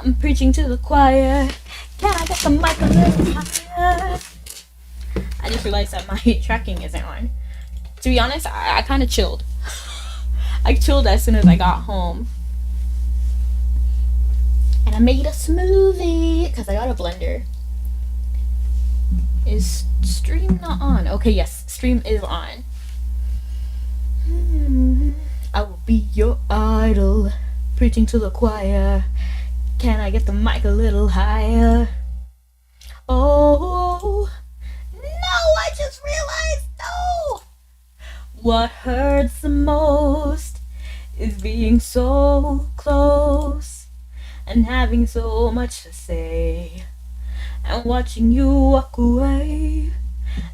I'm preaching to the choir. Can I get the mic a little higher? I just realized that my tracking isn't on. To be honest, I kind of chilled. I chilled as soon as I got home. And I made a smoothie because I got a blender. Is stream not on? Okay, yes, stream is on. I will be your idol, preaching to the choir. Can I get the mic a little higher? Oh, no, I just realized, no! What hurts the most is being so close and having so much to say, and watching you walk away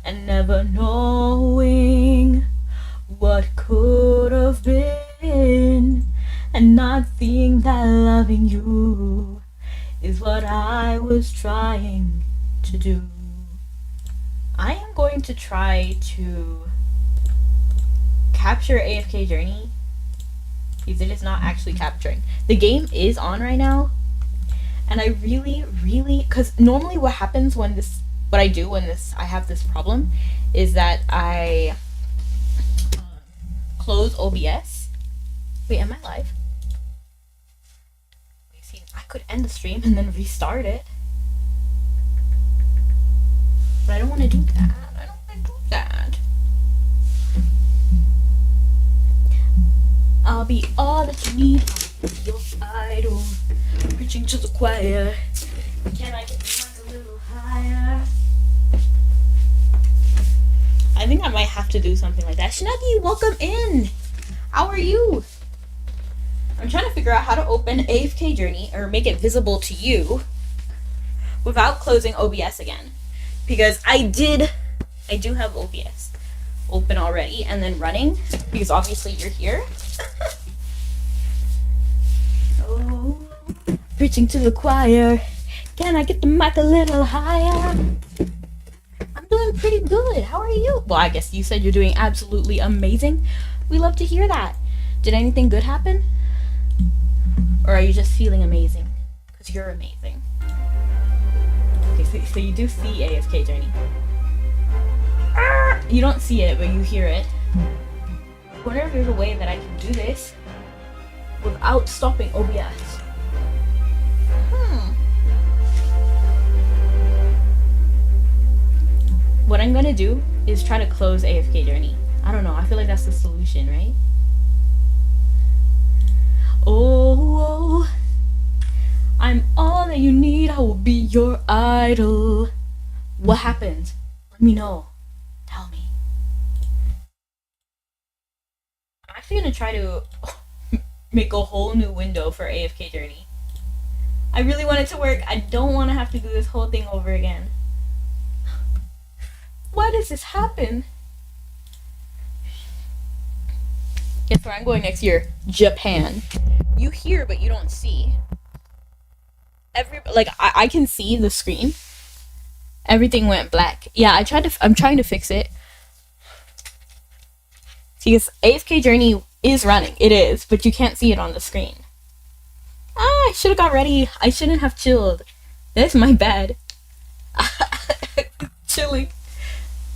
and never knowing what could have been, and not seeing that loving you is what I was trying to do. I am going to try to capture AFK Journey because it is not actually capturing. The game is on right now, and I really, because normally what happens when what I do when I have this problem is that I close OBS. Wait, am I live? Wait, see, I could end the stream and then restart it. But I don't want to do that. I don't want to do that. I'll be all that you need. I'll be your idol, preaching to the choir. Can I get the mic a little higher? I think I might have to do something like that. Snuggy, welcome in. How are you? I'm trying to figure out how to open AFK Journey or make it visible to you without closing OBS again. Because I do have OBS open already and then running because obviously you're here. Oh, preaching to the choir. Can I get the mic a little higher? I'm doing pretty good. How are you? Well, I guess you said you're doing absolutely amazing. We love to hear that. Did anything good happen? Or are you just feeling amazing? Because you're amazing. Okay, so you do see AFK Journey. You don't see it, but you hear it. I wonder if there's a way that I can do this without stopping OBS. What I'm gonna do is try to close AFK Journey. I don't know, I feel like that's the solution, right? Oh, I'm all that you need, I will be your idol. What happened? Let me know. Tell me. I'm actually gonna try to make a whole new window for AFK Journey. I really want it to work. I don't want to have to do this whole thing over again. Why does this happen? Guess where I'm going next year? Japan. You hear, but you don't see. I can see the screen. Everything went black. Yeah, I'm trying to fix it. Because AFK Journey is running. It is, but you can't see it on the screen. I should have got ready. I shouldn't have chilled. That's my bad. Chilling.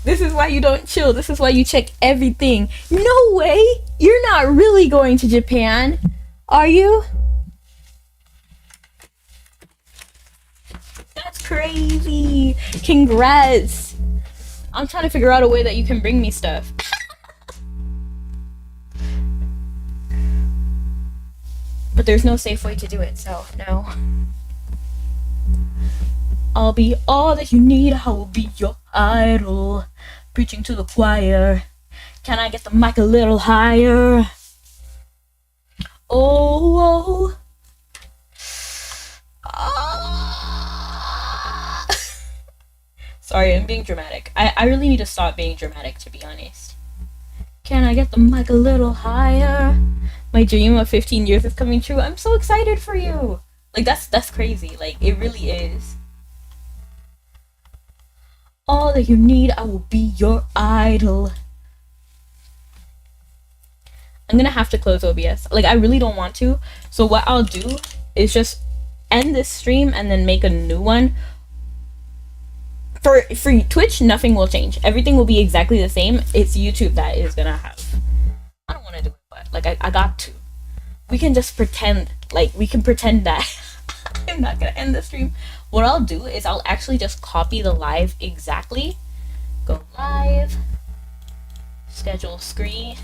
This is why you don't chill. This is why you check everything. No way! You're not really going to Japan, are you? That's crazy. Congrats. I'm trying to figure out a way that you can bring me stuff. But there's no safe way to do it, so no. I'll be all that you need, I will be your idol, preaching to the choir. Can I get the mic a little higher? Oh, Sorry, I'm being dramatic. I really need to stop being dramatic, to be honest. Can I get the mic a little higher? My dream of 15 years is coming true. I'm so excited for you. Like, that's crazy. Like, it really is. All that you need, I will be your idol. I'm gonna have to close OBS. Like, I really don't want to. So what I'll do is just end this stream and then make a new one. For Twitch, nothing will change. Everything will be exactly the same. It's YouTube that is gonna have. I don't want to do it, but like I got to. We can just pretend, like we can pretend that I'm not gonna end the stream. What I'll do is I'll actually just copy the live exactly. Go live. Schedule stream.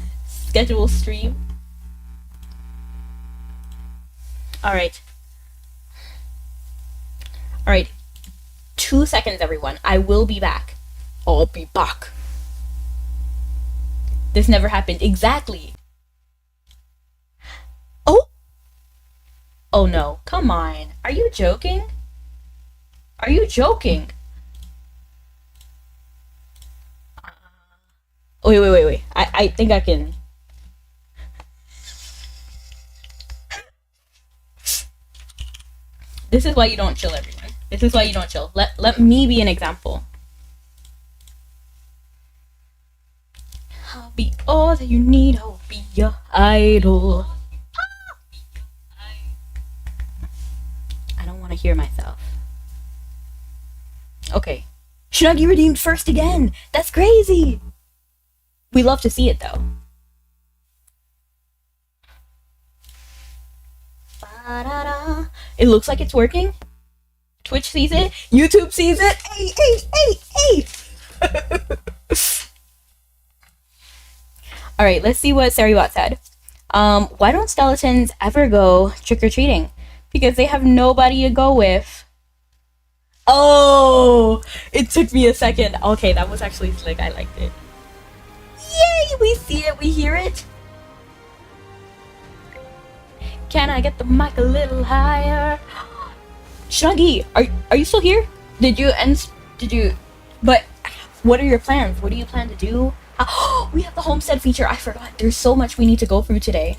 Alright. 2 seconds, everyone. I will be back. I'll be back. This never happened. Exactly. Oh! Oh no. Come on. Are you joking? Are you joking? Wait. I think I can... This is why you don't chill, everyone. This is why you don't chill. Let me be an example. I'll be all that you need. I'll be your idol. I don't want to hear myself. Okay. Snuggy redeemed first again. That's crazy. We love to see it though. It looks like it's working. Twitch sees it. YouTube sees it. Hey. Alright, let's see what Sariwat said. Why don't skeletons ever go trick-or-treating? Because they have nobody to go with. Oh! It took me a second. Okay, that was actually slick. I liked it. Yay! We see it. We hear it. Can I get the mic a little higher? Snuggy, are you still here? But what are your plans? What do you plan to do? We have the homestead feature. I forgot. There's so much we need to go through today.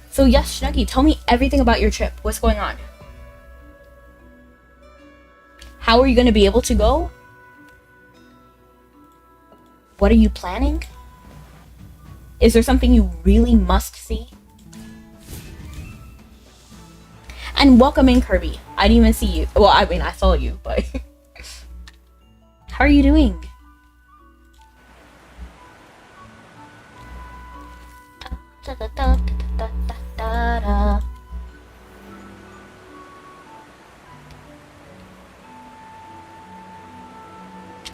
So yes, Snuggy, tell me everything about your trip. What's going on? How are you going to be able to go? What are you planning? Is there something you really must see? And welcome in, Kirby. I didn't even see you. Well, I mean, I saw you, but... How are you doing?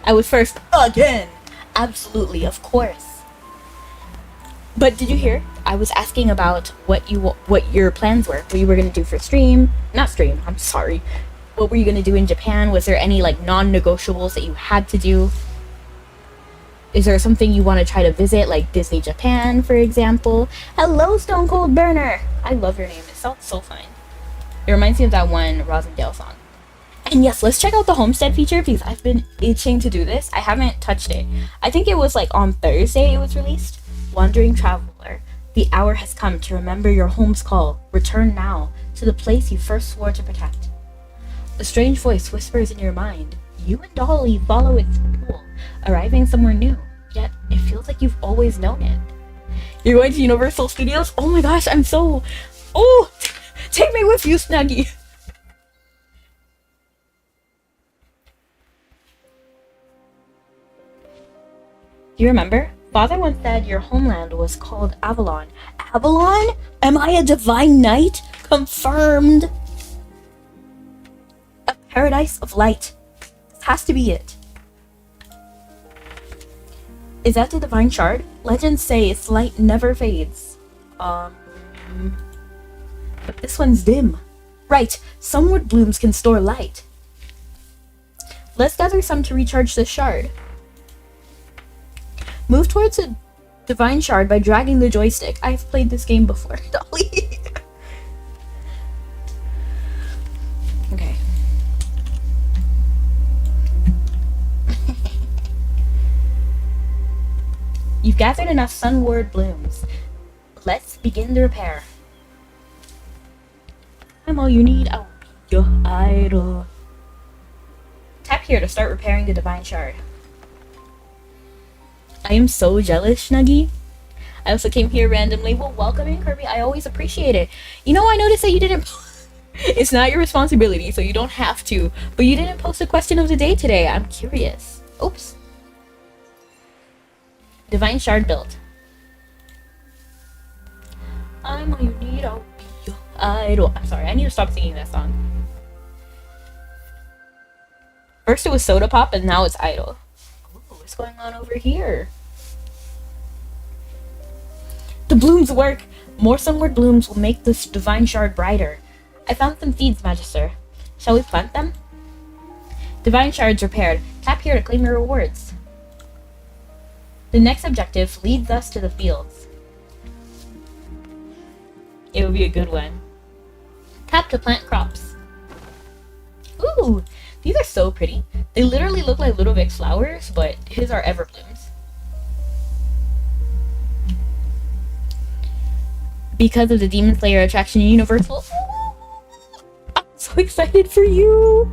I was first again. Absolutely, of course. But did you hear? I was asking about what your plans were. What you were gonna do for stream? Not stream. I'm sorry. What were you gonna do in Japan? Was there any like non-negotiables that you had to do? Is there something you want to try to visit, like Disney Japan, for example? Hello, Stone Cold Burner. I love your name. It sounds so fine. It reminds me of that one Rosendale song. And yes, let's check out the homestead feature because I've been itching to do this. I haven't touched it. I think it was like on Thursday it was released. Wandering traveler, the hour has come to remember your home's call. Return now to the place you first swore to protect. A strange voice whispers in your mind. You and Dolly follow its pool, arriving somewhere new. Yet it feels like you've always known it. You're going to Universal Studios? Oh my gosh, I'm so... Oh! Take me with you, Snuggy! Do you remember? Father once said your homeland was called Avalon. Avalon? Am I a divine knight? Confirmed! A paradise of light. This has to be it. Is that the divine shard? Legends say its light never fades. But this one's dim. Right, some wood blooms can store light. Let's gather some to recharge this shard. Move towards a divine shard by dragging the joystick. I've played this game before, Dolly. Okay. You've gathered enough sunward blooms. Let's begin the repair. I'm all you need. I'll be your idol. Tap here to start repairing the divine shard. I am so jealous, Snuggy. I also came here randomly. Well, welcome in, Kirby. I always appreciate it. You know, I noticed that you didn't... It's not your responsibility, so you don't have to. But you didn't post a question of the day today. I'm curious. Oops. Divine Shard build. I'm all you need, I'll be your idol. I'm sorry, I need to stop singing that song. First it was Soda Pop, and now it's Idol. Ooh, what's going on over here? The blooms work! More sunward blooms will make this divine shard brighter. I found some seeds, Magister. Shall we plant them? Divine shards repaired. Tap here to claim your rewards. The next objective leads us to the fields. It would be a good one. Tap to plant crops. Ooh, these are so pretty. They literally look like Little Vic's flowers, but his are everblooms. Because of the Demon Slayer attraction universal. I'm so excited for you.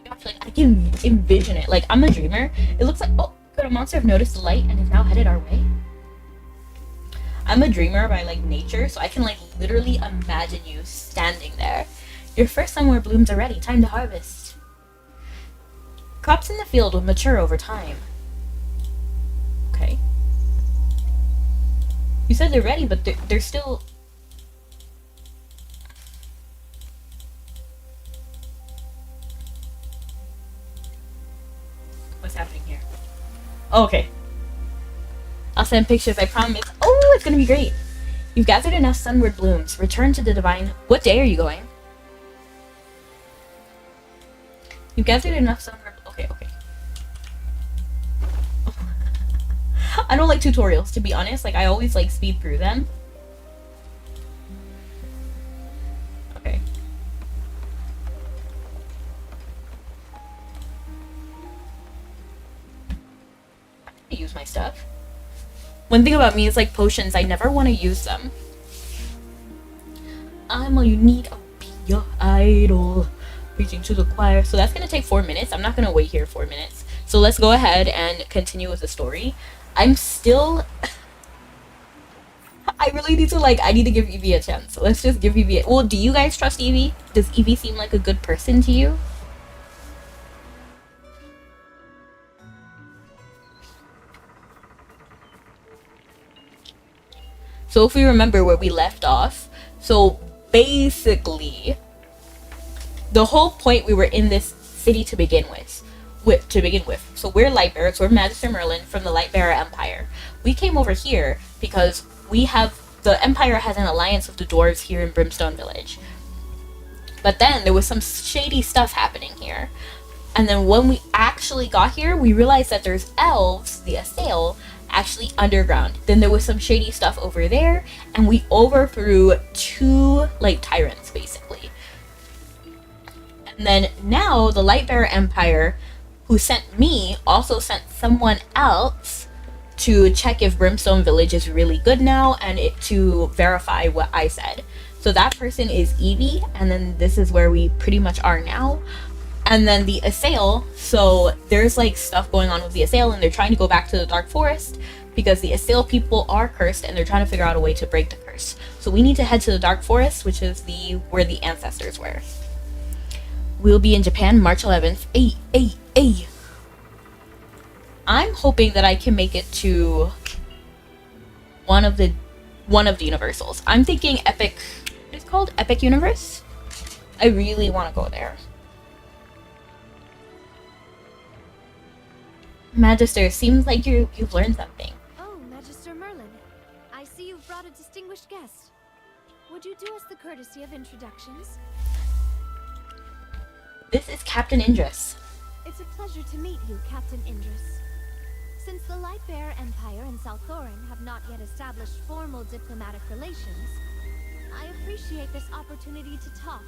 Gosh, like I can envision it. Like I'm a dreamer. It looks like, oh, could a monster have noticed the light and is now headed our way? I'm a dreamer by like nature, so I can like literally imagine you standing there. Your first summer blooms are ready. Time to harvest. Crops in the field will mature over time. Okay. You said they're ready, but they're still... What's happening here? Oh, okay. I'll send pictures, I promise. Oh, it's gonna be great. You've gathered enough sunward blooms. Return to the divine... What day are you going? You've gathered enough sunward... Okay. I don't like tutorials, to be honest. Like, I always, like, speed through them. Okay. I use my stuff. One thing about me is, like, potions, I never want to use them. I'm all you need, I'll be your idol. Preaching to the choir. So that's gonna take 4 minutes. I'm not gonna wait here 4 minutes. So let's go ahead and continue with the story. I'm still... I really need to, like, I need to give Evie a chance. So let's just give Evie a... Well, do you guys trust Evie? Does Evie seem like a good person to you? So if we remember where we left off, so basically, the whole point we were in this city to begin with. So we're Lightbearers, we're Magister Merlin from the Lightbearer Empire. We came over here because the Empire has an alliance with the dwarves here in Brimstone Village. But then there was some shady stuff happening here. And then when we actually got here, we realized that there's elves, the Assail, actually underground. Then there was some shady stuff over there, and we overthrew 2, like, tyrants, basically. And then now the Lightbearer Empire, who sent me, also sent someone else to check if Brimstone Village is really good now and to verify what I said. So that person is Evie, and then this is where we pretty much are now. And then the Assail, so there's like stuff going on with the Assail, and they're trying to go back to the Dark Forest because the Assail people are cursed and they're trying to figure out a way to break the curse. So we need to head to the Dark Forest, which is where the ancestors were. We'll be in Japan March 11th. Ay. I'm hoping that I can make it to one of the universals. I'm thinking Epic, what is it called? Epic Universe? I really want to go there. Magister, seems like you've learned something. Oh, Magister Merlin. I see you've brought a distinguished guest. Would you do us the courtesy of introductions? This is Captain Indris. It's a pleasure to meet you, Captain Indris. Since the Lightbearer Empire and South Thorin have not yet established formal diplomatic relations, I appreciate this opportunity to talk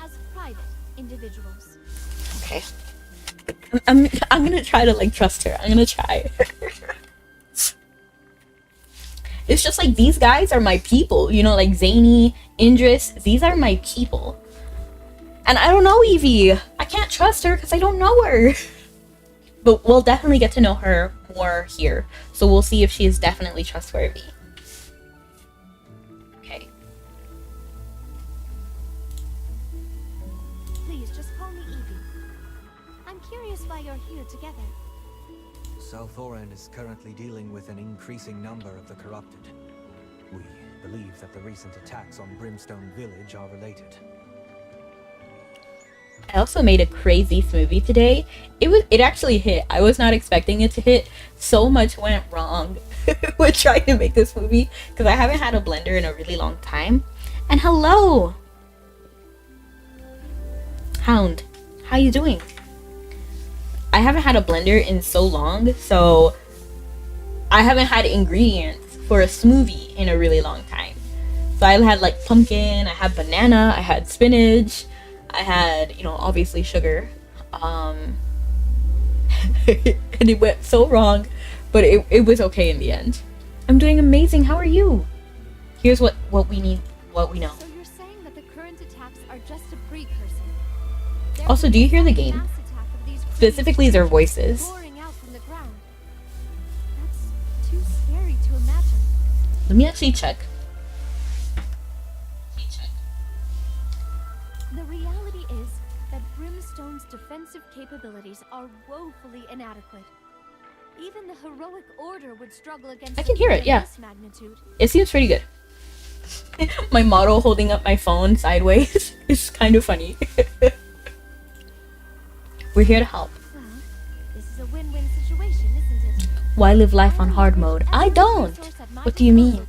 as private individuals. Okay. I'm gonna try to, like, trust her. I'm gonna try. It's just like, these guys are my people, you know, like Zany, Indris, these are my people. And I don't know Evie. I can't trust her because I don't know her. But we'll definitely get to know her more here. So we'll see if she is definitely trustworthy. Okay. I'm curious why you're here together. Southorn is currently dealing with an increasing number of the corrupted. We believe that the recent attacks on Brimstone Village are related. I also made a crazy smoothie today. It actually hit. I was not expecting it to hit. So much went wrong with trying to make this smoothie because I haven't had a blender in a really long time. And hello, Hound, how you doing? I haven't had a blender in so long, so I haven't had ingredients for a smoothie in a really long time. So I had like pumpkin, I had banana, I had spinach, I had, you know, obviously sugar. And it went so wrong, but it was okay in the end. I'm doing amazing. How are you? Here's what we need, what we know. So you're saying that the current attacks are just a precursor. Also, do you hear the game? Specifically their voices. Pouring out from the ground. That's too scary to imagine. Let me actually check. The reality is that Brimstone's defensive capabilities are woefully inadequate. Even the heroic order would struggle against I can hear it, yeah. this magnitude. It seems pretty good. My model holding up my phone sideways is kind of funny. We're here to help. Well, this is a win-win situation, isn't it? Why live life on hard mode? I don't! What do you mean?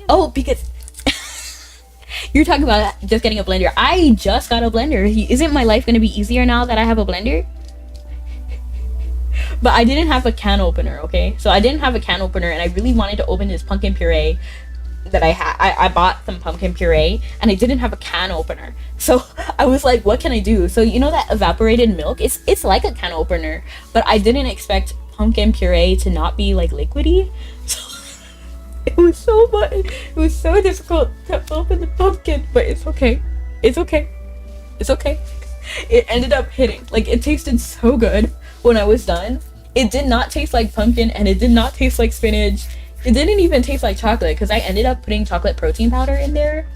Oh, because you're talking about just getting a blender. I just got a blender. Isn't my life going to be easier now that I have a blender? But I didn't have a can opener, okay? So I didn't have a can opener, and I really wanted to open this pumpkin puree that I had. I bought some pumpkin puree, and I didn't have a can opener. So I was like, what can I do? So you know that evaporated milk? It's like a can opener, but I didn't expect pumpkin puree to not be like liquidy. So it was so difficult to open the pumpkin, but it's okay. It's okay. It's okay. It ended up hitting. Like, it tasted so good when I was done. It did not taste like pumpkin, and it did not taste like spinach. It didn't even taste like chocolate because I ended up putting chocolate protein powder in there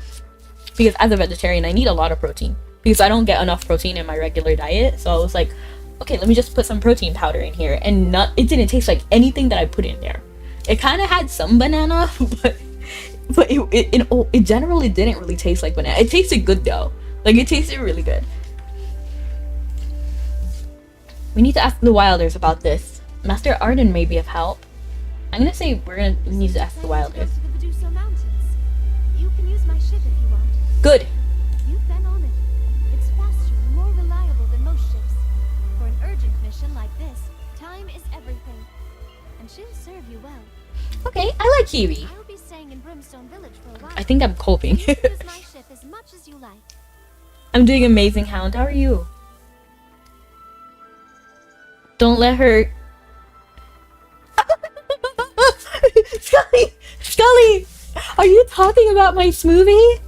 because as a vegetarian I need a lot of protein because I don't get enough protein in my regular diet. So I was like, okay, let me just put some protein powder in here, and it didn't taste like anything that I put in there. It kind of had some banana, but it generally didn't really taste like banana. It tasted good though. Like, it tasted really good. We need to ask the Wilders about this. Master Arden may be of help. I'm gonna say we need to ask the Wilders. You can use my ship if you want. Good. You've been on it. It's faster and more reliable than most ships. For an urgent mission like this, time is everything. And she'll serve you well. Okay, I like Kiwi. I'll be staying in Brimstone Village for a while. I think I'm coping. You can use my ship as much as you like. I'm doing amazing, Hound. How are you? Don't let her... Scully! Are you talking about my smoothie?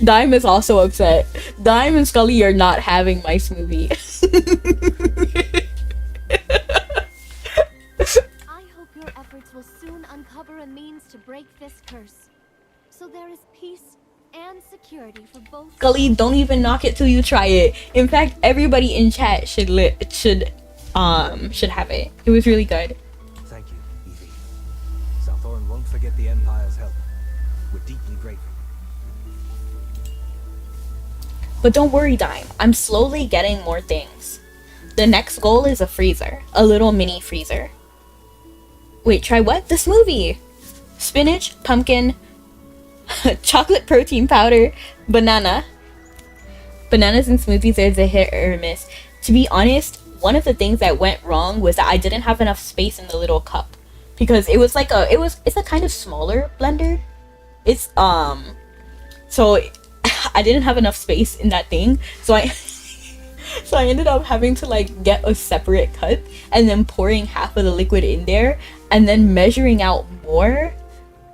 Dime is also upset. Dime and Scully are not having my smoothie. I hope your efforts will soon uncover a means to break this curse. So there is peace and security for both. Scully, don't even knock it till you try it. In fact, everybody in chat should have it. It was really good. Thank you, Evie. Southorn won't forget the Empire's help. We're deeply grateful. But don't worry, Dime. I'm slowly getting more things. The next goal is a freezer. A little mini freezer. Wait, try what? The smoothie! Spinach, pumpkin, chocolate protein powder, banana. Bananas and smoothies is a hit or a miss. To be honest, one of the things that went wrong was that I didn't have enough space in the little cup. Because it was like it's a kind of smaller blender. It's so I didn't have enough space in that thing. So I ended up having to like get a separate cup and then pouring half of the liquid in there and then measuring out more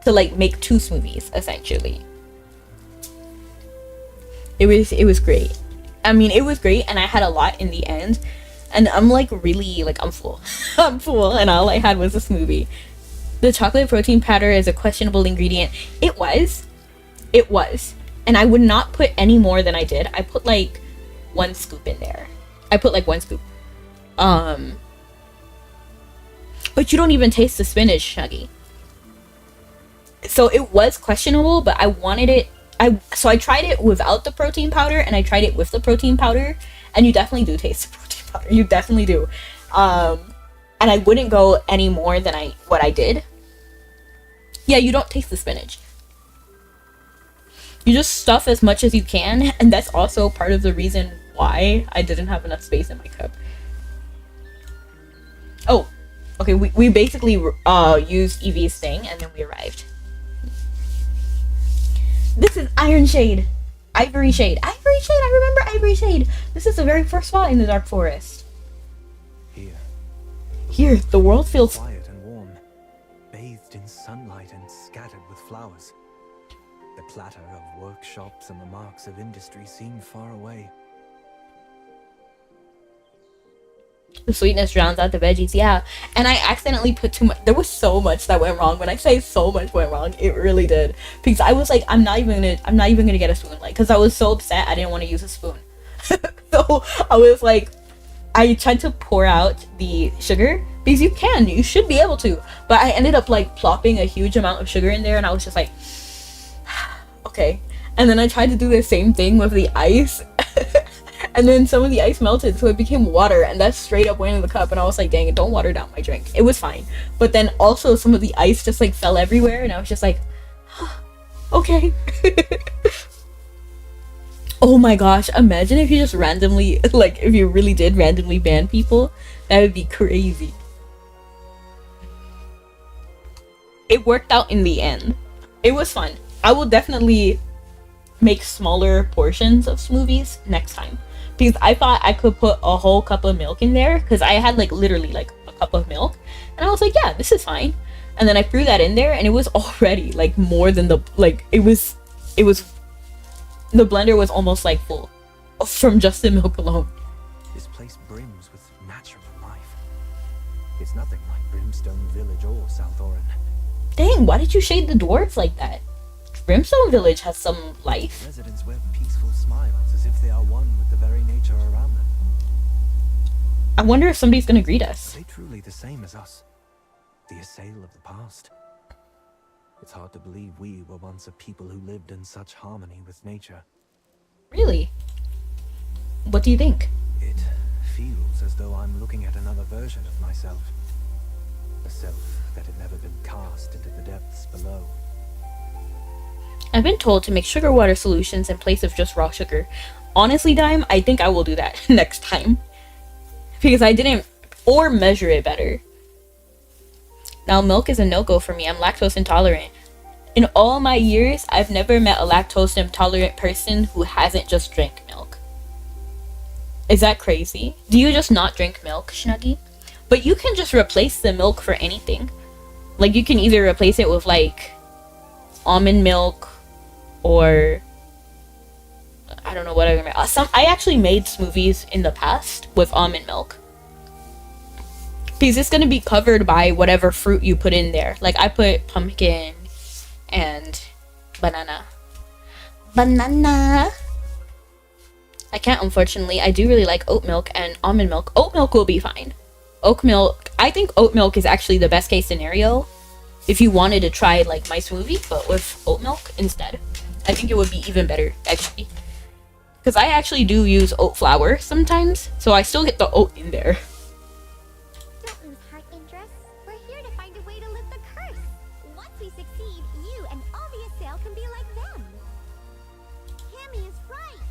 to like make 2 smoothies essentially. It was great. I mean, it was great, and I had a lot in the end, and I'm like really like I'm full. I'm full, and all I had was a smoothie. The chocolate protein powder is a questionable ingredient. It was, and I would not put any more than I did. I put like 1 scoop in there. I put like 1 scoop. But you don't even taste the spinach, Shuggy. So it was questionable, but I wanted it. So I tried it without the protein powder, and I tried it with the protein powder, and you definitely do taste the protein powder. You definitely do. And I wouldn't go any more than what I did. Yeah, you don't taste the spinach. You just stuff as much as you can, and that's also part of the reason why I didn't have enough space in my cup. Oh, okay, we basically used Evie's thing, and then we arrived. This is Iron Shade. Ivory Shade. Ivory Shade, I remember Ivory Shade. This is the very first spot in the Dark Forest. Here, the world feels quiet and warm, bathed in sunlight and scattered with flowers. The clatter of workshops and the marks of industry seem far away. The sweetness drowns out the veggies, yeah. And I accidentally put too much. There was so much that went wrong. When I say so much went wrong, it really did. Because I was like, I'm not even gonna get a spoon, like, because I was so upset I didn't want to use a spoon. So I was like, I tried to pour out the sugar, because you should be able to, but I ended up like plopping a huge amount of sugar in there, and I was just like, okay. And then I tried to do the same thing with the ice. And then some of the ice melted, so it became water, and that straight up went in the cup, and I was like, dang it, don't water down my drink. It was fine. But then also some of the ice just like fell everywhere, and I was just like, okay. Oh my gosh, imagine if you just randomly, like, if you really did randomly ban people. That would be crazy. It worked out in the end. It was fun. I will definitely make smaller portions of smoothies next time. Because I thought I could put a whole cup of milk in there, because I had like literally like a cup of milk, and I was like, yeah, this is fine. And then I threw that in there, and it was already like more than the, like, it was the blender was almost like full from just the milk alone. This place brims with natural life. It's nothing like Brimstone Village or Southorn. Dang, why did you shade the dwarves like that? Brimstone Village has some life. Residents wear peaceful smiles as if they are one with the very nature around them. I wonder if somebody's gonna greet us. Are they truly the same as us? The assail of the past? It's hard to believe we were once a people who lived in such harmony with nature. Really? What do you think? It feels as though I'm looking at another version of myself. A self that had never been cast into the depths below. I've been told to make sugar water solutions in place of just raw sugar. Honestly, Dime, I think I will do that next time. Because I didn't, or measure it better. Now, milk is a no-go for me. I'm lactose intolerant. In all my years, I've never met a lactose intolerant person who hasn't just drank milk. Is that crazy? Do you just not drink milk, Snuggy? But you can just replace the milk for anything. Like, you can either replace it with, like, almond milk, or I don't know what other milk. I actually made smoothies in the past with almond milk. Because it's going to be covered by whatever fruit you put in there. Like, I put pumpkin and banana. Banana! I can't, unfortunately. I do really like oat milk and almond milk. Oat milk will be fine. Oat milk, I think oat milk is actually the best case scenario if you wanted to try, like, my smoothie, but with oat milk instead. I think it would be even better, actually. Because I actually do use oat flour sometimes, so I still get the oat in there. Don't lose heart, Indris. We're here to find a way to lift the curse. Once we succeed, you and Obvious can be like them. Cammy is right.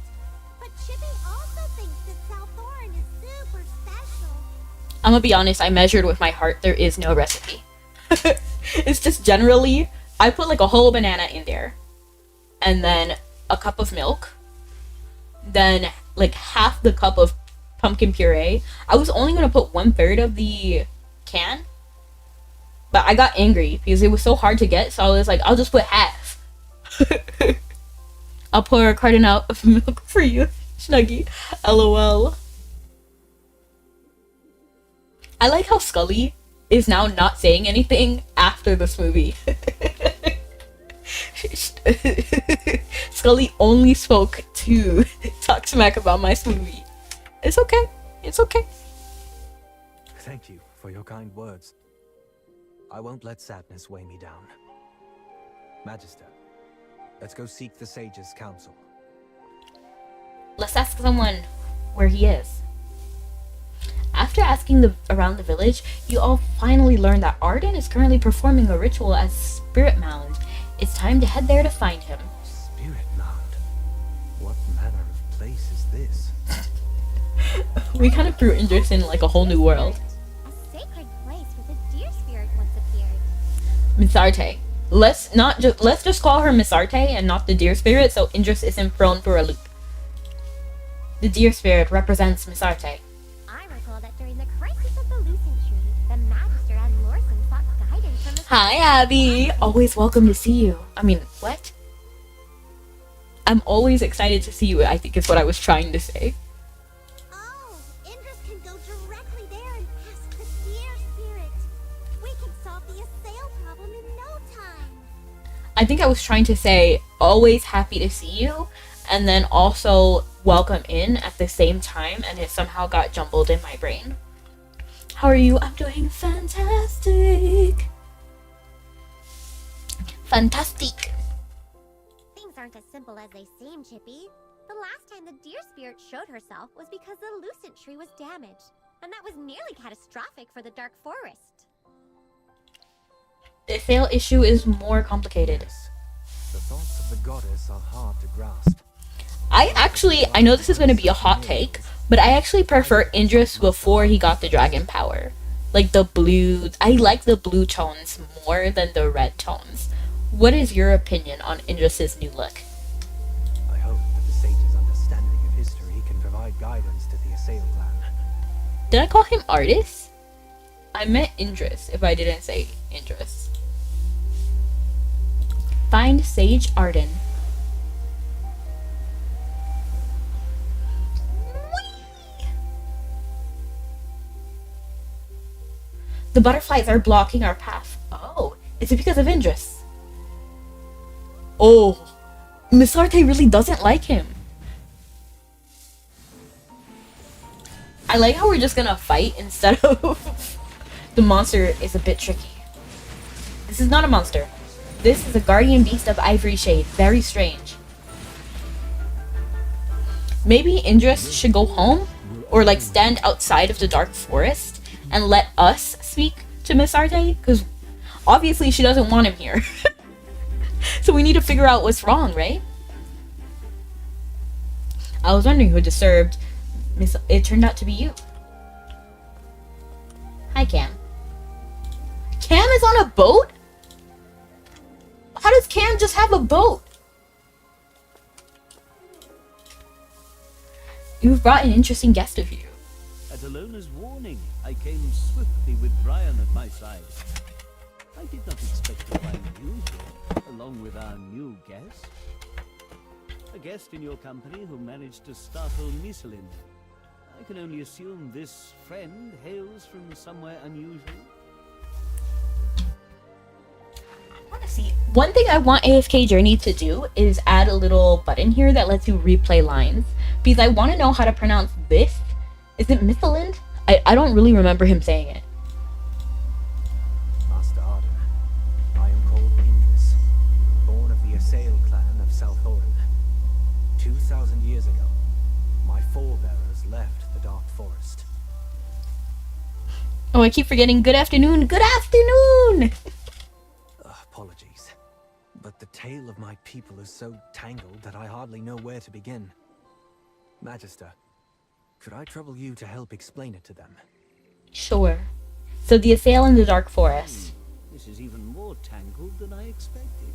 But Chippy also thinks that Southorn is super special. I'm gonna be honest, I measured with my heart. There is no recipe. It's just generally, I put like a whole banana in there. And then a cup of milk. Then like half the cup of pumpkin puree. I was only gonna put 1/3 of the can, but I got angry because it was so hard to get, so I was like, I'll just put half. I'll pour a carton out of milk for you, Snuggy. LOL. I like how Scully is now not saying anything after the smoothie. Scully only spoke to to talk smack about my smoothie. It's okay. It's okay. Thank you for your kind words. I won't let sadness weigh me down. Magister, let's go seek the sage's counsel. Let's ask someone where he is. After asking around the village, you all finally learn that Arden is currently performing a ritual at Spirit Mound. It's time to head there to find him. Spirit Mound? What manner of place is this? We kind of threw Indris in like a whole new world. A sacred place where the deer spirit once appeared. Misarte. Let's just call her Misarte and not the deer spirit, so Indris isn't thrown for a loop. The deer spirit represents Misarte. I recall that during the crisis of the Lucent Tree, the Magister and Lorson sought guidance from the... Hi, Abby. Always welcome to see you. I mean, what? I'm always excited to see you, I think is what I was trying to say. Oh, Indris can go directly there and ask the deer spirit. We can solve the assail problem in no time. I think I was trying to say, always happy to see you, and then also welcome in at the same time, and it somehow got jumbled in my brain. How are you? I'm doing fantastic. Fantastic. Things aren't as simple as they seem, Chippy. The last time the deer spirit showed herself was because the Lucent Tree was damaged, and that was nearly catastrophic for the Dark Forest. The fail issue is more complicated. Yes. The thoughts of the goddess are hard to grasp. I know this is going to be a hot take, but I actually prefer Indris before he got the dragon power. Like the blue, I like the blue tones more than the red tones. What is your opinion on Indris's new look? I hope that the sage's understanding of history can provide guidance to the Assail clan. Did I call him Artis? I meant Indris if I didn't say Indris. Find Sage Arden. The butterflies are blocking our path. Oh, is it because of Indris? Oh, Misarte really doesn't like him. I like how we're just gonna fight instead of... The monster is a bit tricky. This is not a monster. This is a guardian beast of ivory shade. Very strange. Maybe Indris should go home? Or like stand outside of the dark forest and let us speak to Misarte? Because obviously she doesn't want him here. So we need to figure out what's wrong, right? I was wondering who disturbed it turned out to be you. Hi, Cam. Cam is on a boat? How does Cam just have a boat? You've brought an interesting guest with you. At Alona's warning, I came swiftly with Brian at my side. I did not expect to find you here, along with our new guest. A guest in your company who managed to startle Misalin. I can only assume this friend hails from somewhere unusual. I want to see. One thing I want AFK Journey to do is add a little button here that lets you replay lines. Because I want to know how to pronounce this. Is it Misalin? I don't really remember him saying it. Master Arden, I am called Indris, born of the Assail clan of Southorn. 2,000 years ago, my forebearers left the Dark Forest. Oh, I keep forgetting. Good afternoon. Good afternoon! Apologies, but the tale of my people is so tangled that I hardly know where to begin. Magister, could I trouble you to help explain it to them? Sure. So the Assail in the Dark Forest. This is even more tangled than I expected.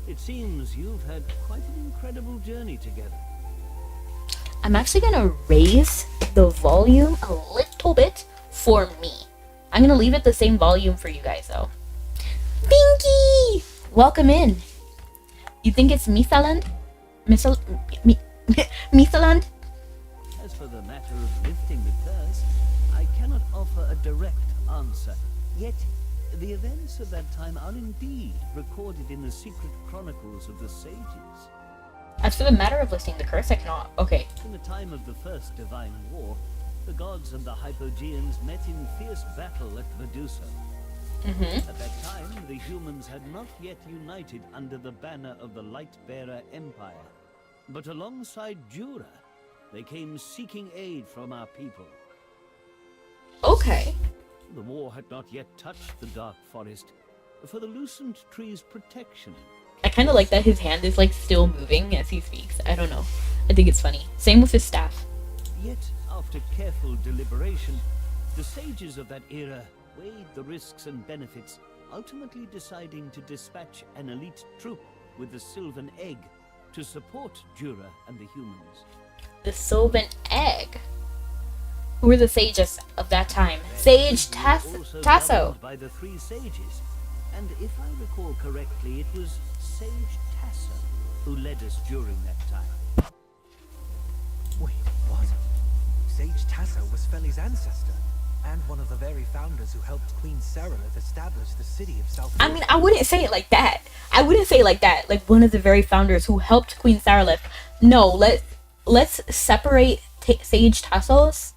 It seems you've had quite an incredible journey together. I'm actually gonna raise the volume a little bit for me. I'm gonna leave it the same volume for you guys though. Binky! Welcome in. You think it's Misaland? Misaland? As for the matter of lifting the curse, I cannot offer a direct answer. Yet, the events of that time are indeed recorded in the secret chronicles of the sages. As for the matter of lifting the curse, I cannot. Okay. In the time of the First Divine War, the gods and the Hypogeans met in fierce battle at Vtuber. At that time, the humans had not yet united under the banner of the Lightbearer Empire. But alongside Jura, they came seeking aid from our people. Okay. The war had not yet touched the Dark Forest for the Lucent Tree's protection. I kind of like that his hand is like still moving as he speaks. I don't know. I think it's funny. Same with his staff. Yet, after careful deliberation, the sages of that era weighed the risks and benefits, ultimately deciding to dispatch an elite troop with the Sylvan Egg to support Jura and the humans. The Sylvan Egg? Who were the sages of that time? Sage Also Tasso. governed by the three sages, and if I recall correctly, it was Sage Tasso who led us during that time. Wait, what? Sage Tasso was Feli's ancestor, and one of the very founders who helped Queen Serelith establish the city of South. I mean, I wouldn't say it like that. I wouldn't say it like that. Like one of the very founders who helped Queen Serelith. No, let's separate Sage Tasso's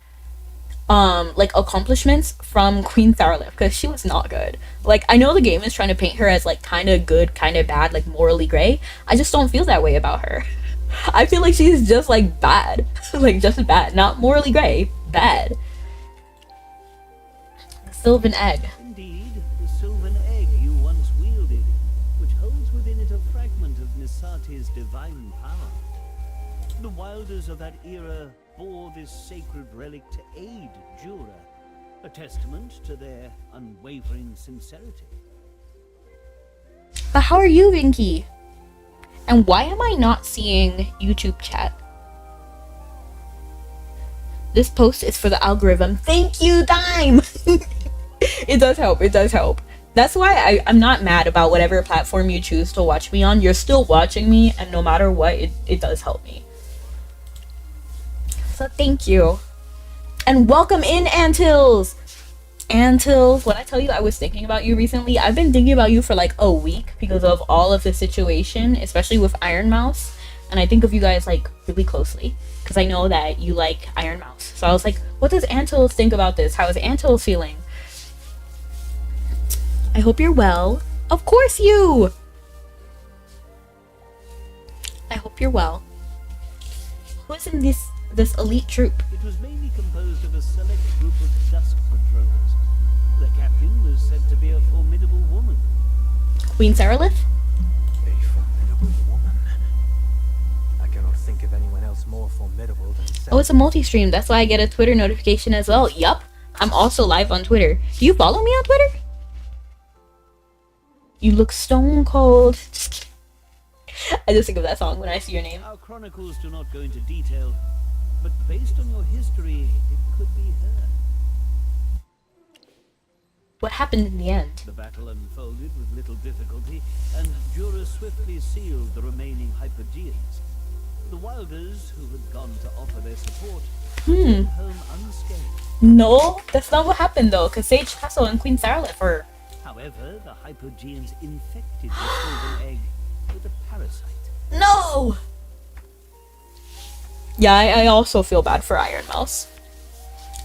like accomplishments from Queen Serelith, because she was not good. Like, I know the game is trying to paint her as like kind of good, kind of bad, like morally gray. I just don't feel that way about her. I feel like she's just like bad. Like just bad, not morally gray, bad. The Sylvan Egg. Indeed, the Sylvan Egg you once wielded, which holds within it a fragment of Nisate's divine power. The wilders of that era bore this sacred relic to aid Jura, a testament to their unwavering sincerity. But how are you, Vinky? And why am I not seeing YouTube chat? This post is for the algorithm. Thank you, Dime! It does help, it does help. That's why I'm not mad about whatever platform you choose to watch me on. You're still watching me, and no matter what, it does help me. So thank you. And welcome in, Antilles! Antilles, when I tell you I was thinking about you recently, I've been thinking about you for like a week because of all of the situation, especially with Iron Mouse. And I think of you guys like really closely because I know that you like Iron Mouse. So I was like, what does Antilles think about this? How is Antilles feeling? I hope you're well. Of course you! I hope you're well. Who's in this elite troop? It was mainly composed of a select group of dusk patrollers. The captain was said to be a formidable woman. Queen Serelith? A formidable woman. I cannot think of anyone else more formidable than Serelith. Oh, it's a multi-stream. That's why I get a Twitter notification as well. Yup. I'm also live on Twitter. Do you follow me on Twitter? You look stone cold. Just kidding. I just think of that song when I see your name. Our chronicles do not go into detail, but based on your history, it could be her. What happened in the end? The battle unfolded with little difficulty, and Jura swiftly sealed the remaining Hypogeans. The Wilders, who had gone to offer their support, returned home unscathed. No, that's not what happened though, because Sage Tasso and Queen Serelith were... However, the Hypogeans infected the Sylvan Egg with a parasite. No! Yeah, I also feel bad for Iron Mouse.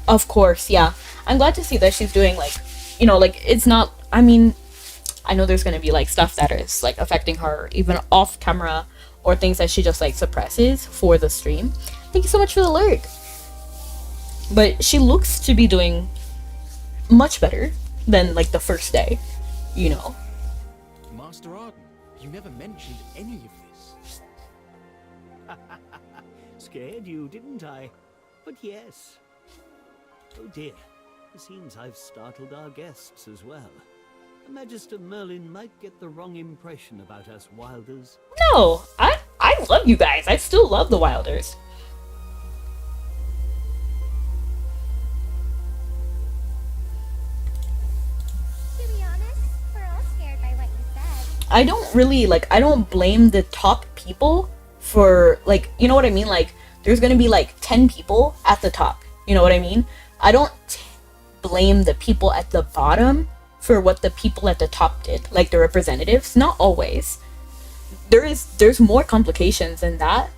Of course, yeah. I'm glad to see that she's doing, like, you know, like, it's not... I mean, I know there's gonna be, like, stuff that is, like, affecting her, even off camera, or things that she just, like, suppresses for the stream. Thank you so much for the lurk. But she looks to be doing much better than, like, the first day, you know. Master Arden, you never mentioned any of this. Scared you, didn't I? But yes. Oh dear, it seems I've startled our guests as well. Magister Merlin might get the wrong impression about us Wilders. No, I love you guys. I still love the Wilders. To be honest, we're all scared by what you said. I don't really, like, I don't blame the top people for, like, you know what I mean? Like, there's gonna be, like, 10 people at the top. You know what I mean? I don't blame the people at the bottom for what the people at the top did. Like, the representatives. Not always. there's more complications than that.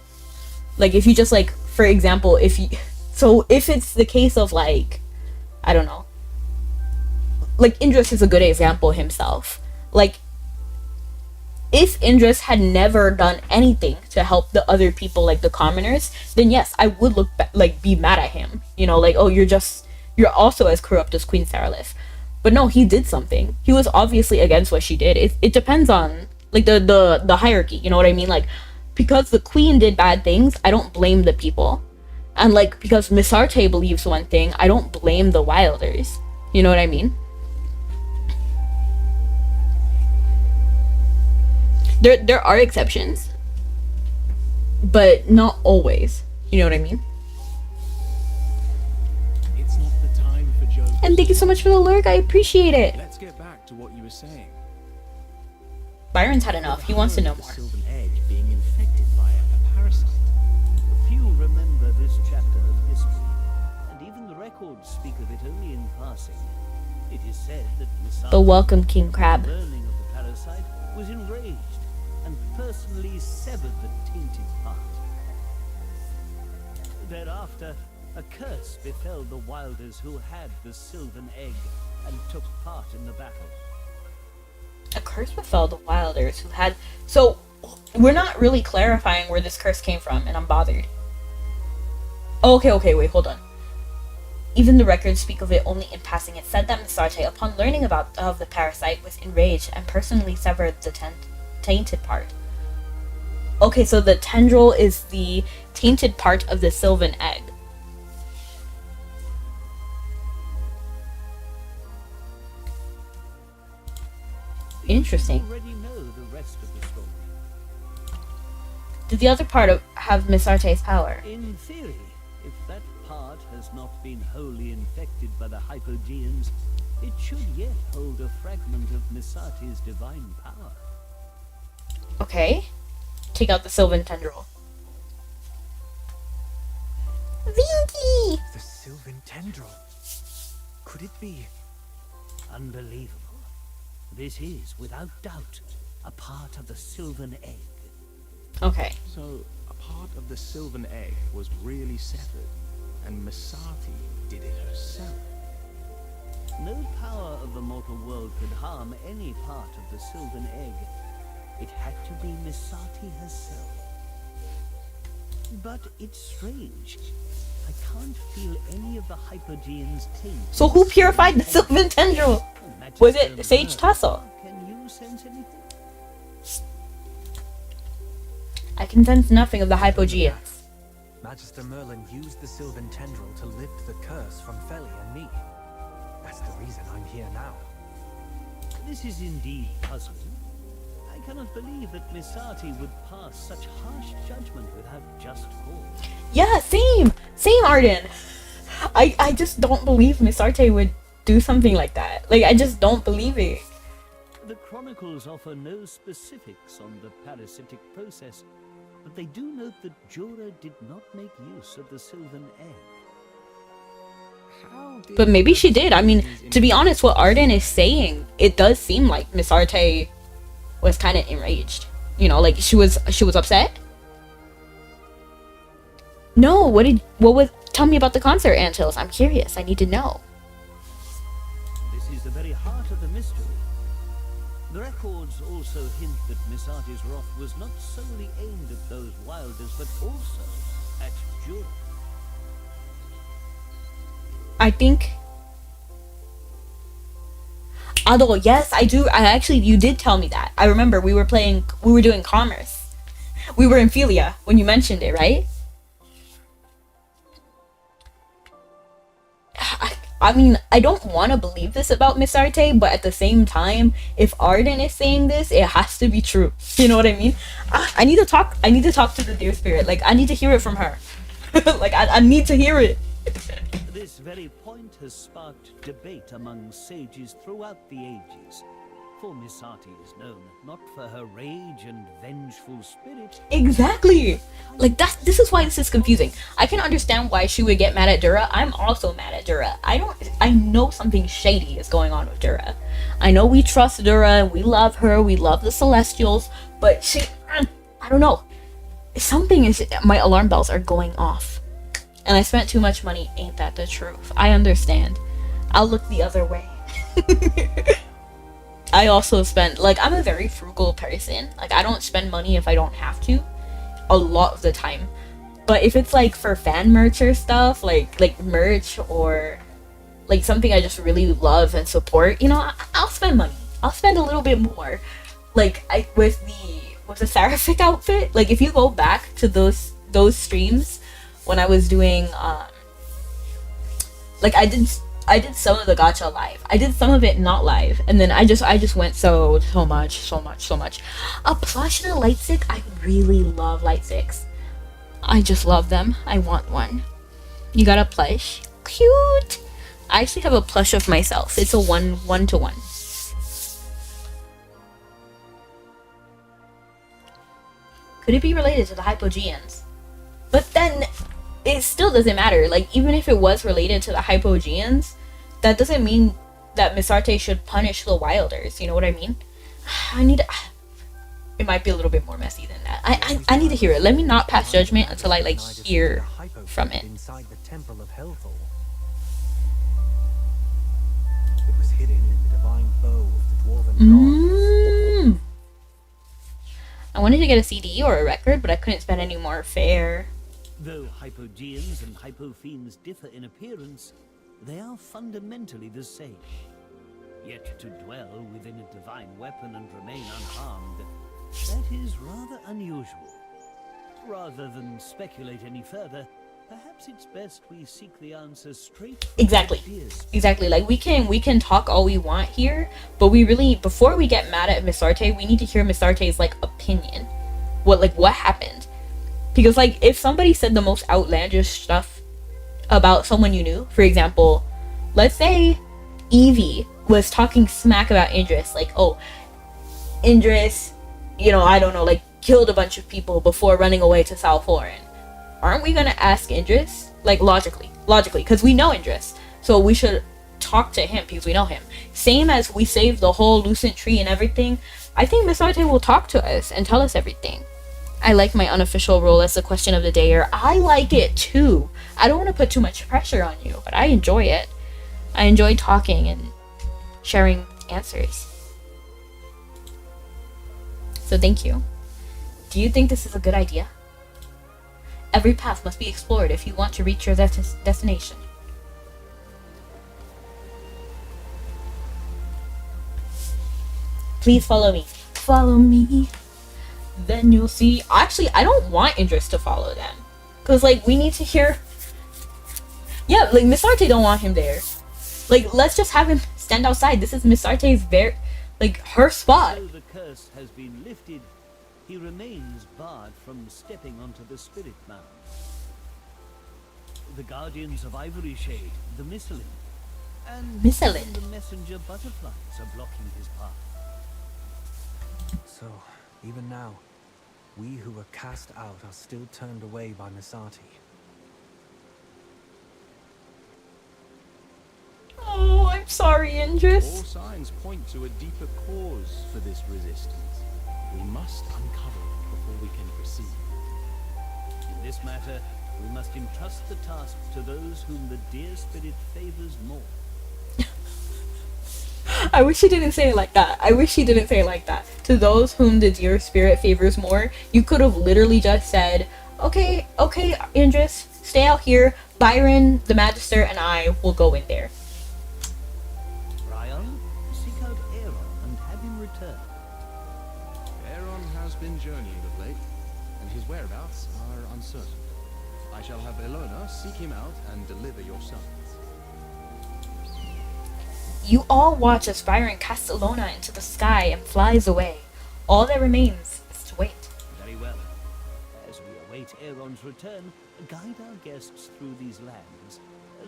Like, if you just, like, for example, if it's the case of, like, I don't know, like, Indris is a good example himself. Like, if Indris had never done anything to help the other people, like the commoners, then yes, I would be mad at him, you know, like, oh, you're also as corrupt as Queen Saralith. But no, he did something. He was obviously against what she did. It depends on, like, the hierarchy, you know what I mean? Like, because the queen did bad things, I don't blame the people. And, like, because Missarte believes one thing, I don't blame the wilders. You know what I mean? There are exceptions, but not always. You know what I mean? It's not the time for jokes. And thank you so much for the lurk. I appreciate it. Let's get back to what you were saying. Byron's had enough. He wants to know The more. Sylvan egg being infected by a parasite. Few remember this chapter of history, and even the records speak of it only in passing. It is said that Missarte, But welcome, King Crab. learning of the parasite, was enraged and personally severed the tainted part. Thereafter, a curse befell the wilders who had the Sylvan egg and took part in the battle. A curse befell the wilders who had... So, we're not really clarifying where this curse came from, and I'm bothered. Oh, okay, wait, hold on. Even the records speak of it only in passing. It said that Missarte, upon learning of the parasite, was enraged and personally severed the tainted part. Okay, so the tendril is the tainted part of the Sylvan egg. Interesting. You already know the rest of the story. Did the other part have Missarte's power? In theory, if that part has not been wholly infected by the Hypogeans, it should yet hold a fragment of Missarte's divine power. Okay. Take out the Sylvan tendril. Vinky! The Sylvan tendril. Could it be? Unbelievable. This is, without doubt, a part of the Sylvan egg. Okay. So, a part of the Sylvan egg was really severed, and Missarte did it herself. No power of the mortal world could harm any part of the Sylvan egg. It had to be Missarte herself. But it's strange. I can't feel any of the Hypogeans' taint. So who purified the Sylvan tendril? Was it Sage Tassel? Can you sense anything? I can sense nothing of the Hypogeans. Magister Merlin used the Sylvan tendril to lift the curse from Feli and me. That's the reason I'm here now. This is indeed puzzling. I cannot believe that Missarte would pass such harsh judgment without just cause. Yeah, same Arden. I just don't believe Missarte would do something like that. Like, I just don't believe it. The chronicles offer no specifics on the parasitic process, but they do note that Jorah did not make use of the Sylvan egg. How did But maybe she did. I mean, to be honest, what Arden is saying, it does seem like Missarte was kind of enraged. You know, like she was upset. No, tell me about the concert, Antilles. I'm curious. I need to know. This is the very heart of the mystery. The records also hint that Missarte's wrath was not solely aimed at those wilders, but also at Jorah. I think... Although, yes, I do. You did tell me that. I remember we were doing commerce. We were in Philia when you mentioned it, right? I mean, I don't want to believe this about Missarte, but at the same time, if Arden is saying this, it has to be true. You know what I mean? I need to talk to the dear spirit. Like, I need to hear it from her. Like, I need to hear it. This very point has sparked debate among sages throughout the ages. For Missarte is known not for her rage and vengeful spirit. Exactly. Like, this is why this is confusing. I can understand why she would get mad at Dura. I'm also mad at Dura. I know something shady is going on with Dura. I know we trust Dura and we love her. We love the Celestials, but I don't know. Something is, my alarm bells are going off. And I spent too much money. Ain't that the truth? I understand. I'll look the other way. I also spend, like, I'm a very frugal person. Like, I don't spend money if I don't have to. A lot of the time. But if it's, like, for fan merch or stuff, like merch or, like, something I just really love and support, you know, I'll spend money. I'll spend a little bit more. Like, with the Seraphic outfit, like, if you go back to those streams when I was doing, like, I did some of the gacha live. I did some of it not live, and then I just went so much. A plush and a light stick. I really love light sticks. I just love them. I want one. You got a plush? Cute. I actually have a plush of myself. It's a one-to-one. Could it be related to the Hypogeans? But then it still doesn't matter. Like, even if it was related to the Hypogeans, that doesn't mean that Miss Arte should punish the Wilders. You know what I mean? It might be a little bit more messy than that. I need to hear it. Let me not pass judgment until I, like, hear from it. Inside the Temple of Hellfall. It was hidden in the divine bow of the dwarven gods. I wanted to get a CD or a record, but I couldn't spend any more fare. Though Hypogeans and Hypofiends differ in appearance, they are fundamentally the same. Yet to dwell within a divine weapon and remain unharmed, that is rather unusual. Rather than speculate any further, perhaps it's best we seek the answers straight from Exactly. Like, we can talk all we want here, but we really, before we get mad at Miss Arte, we need to hear Miss Arte's, like, opinion. What happened? Because, like, if somebody said the most outlandish stuff about someone you knew, for example, let's say Evie was talking smack about Indris, like, oh, Indris, you know, I don't know, like, killed a bunch of people before running away to Salforan. Aren't we gonna ask Indris? Like, logically, because we know Indris, so we should talk to him because we know him. Same as we saved the whole Lucent tree and everything, I think Miss Arte will talk to us and tell us everything. I like my unofficial role as the question of the day, or I like it too. I don't want to put too much pressure on you, but I enjoy it. I enjoy talking and sharing answers. So thank you. Do you think this is a good idea? Every path must be explored if you want to reach your destination. Please follow me. Follow me. Then you'll see. Actually, I don't want Indris to follow them. Because, like, we need to hear... Yeah, like, Miss Arte don't want him there. Like, let's just have him stand outside. This is Miss Arte's her spot. Though the curse has been lifted, he remains barred from stepping onto the Spirit Mound. The Guardians of Ivory Shade, the Misselin, and Misselin. the messenger butterflies are blocking his path. So, even now, we who were cast out are still turned away by Misati. Oh, I'm sorry, Indris. All signs point to a deeper cause for this resistance. We must uncover it before we can proceed. In this matter, we must entrust the task to those whom the dear spirit favors more. I wish he didn't say it like that. To those whom the dear spirit favors more, you could have literally just said, okay, Indris, stay out here. Byron, the Magister, and I will go in there. Brian, seek out Aaron and have him return. Aaron has been journeying of late, and his whereabouts are uncertain. I shall have Elona seek him out and deliver your summons. You all watch as Byron casts Elona into the sky and flies away. All that remains is to wait. Very well. As we await Aaron's return, guide our guests through these lands.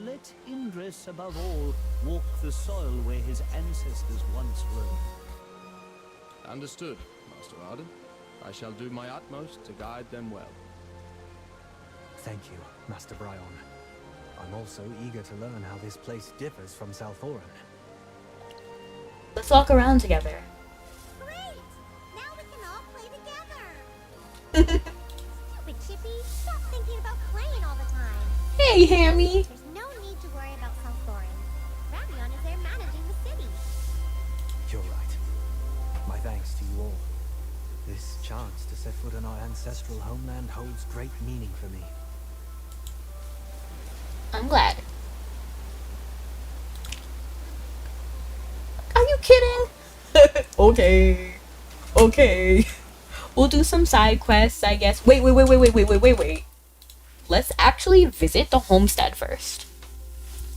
Let Indris, above all, walk the soil where his ancestors once roamed. Understood, Master Arden. I shall do my utmost to guide them well. Thank you, Master Bryon. I'm also eager to learn how this place differs from Salforan. Let's walk around together. Great! Now we can all play together! Stupid Chippy, stop thinking about playing all the time. Hey, Hammy. There's no need to worry about South Thorin. Ravion is there managing the city. You're right. My thanks to you all. This chance to set foot in our ancestral homeland holds great meaning for me. I'm glad. Are you kidding? Okay. Okay. We'll do some side quests, I guess. Wait. Let's actually visit the homestead first.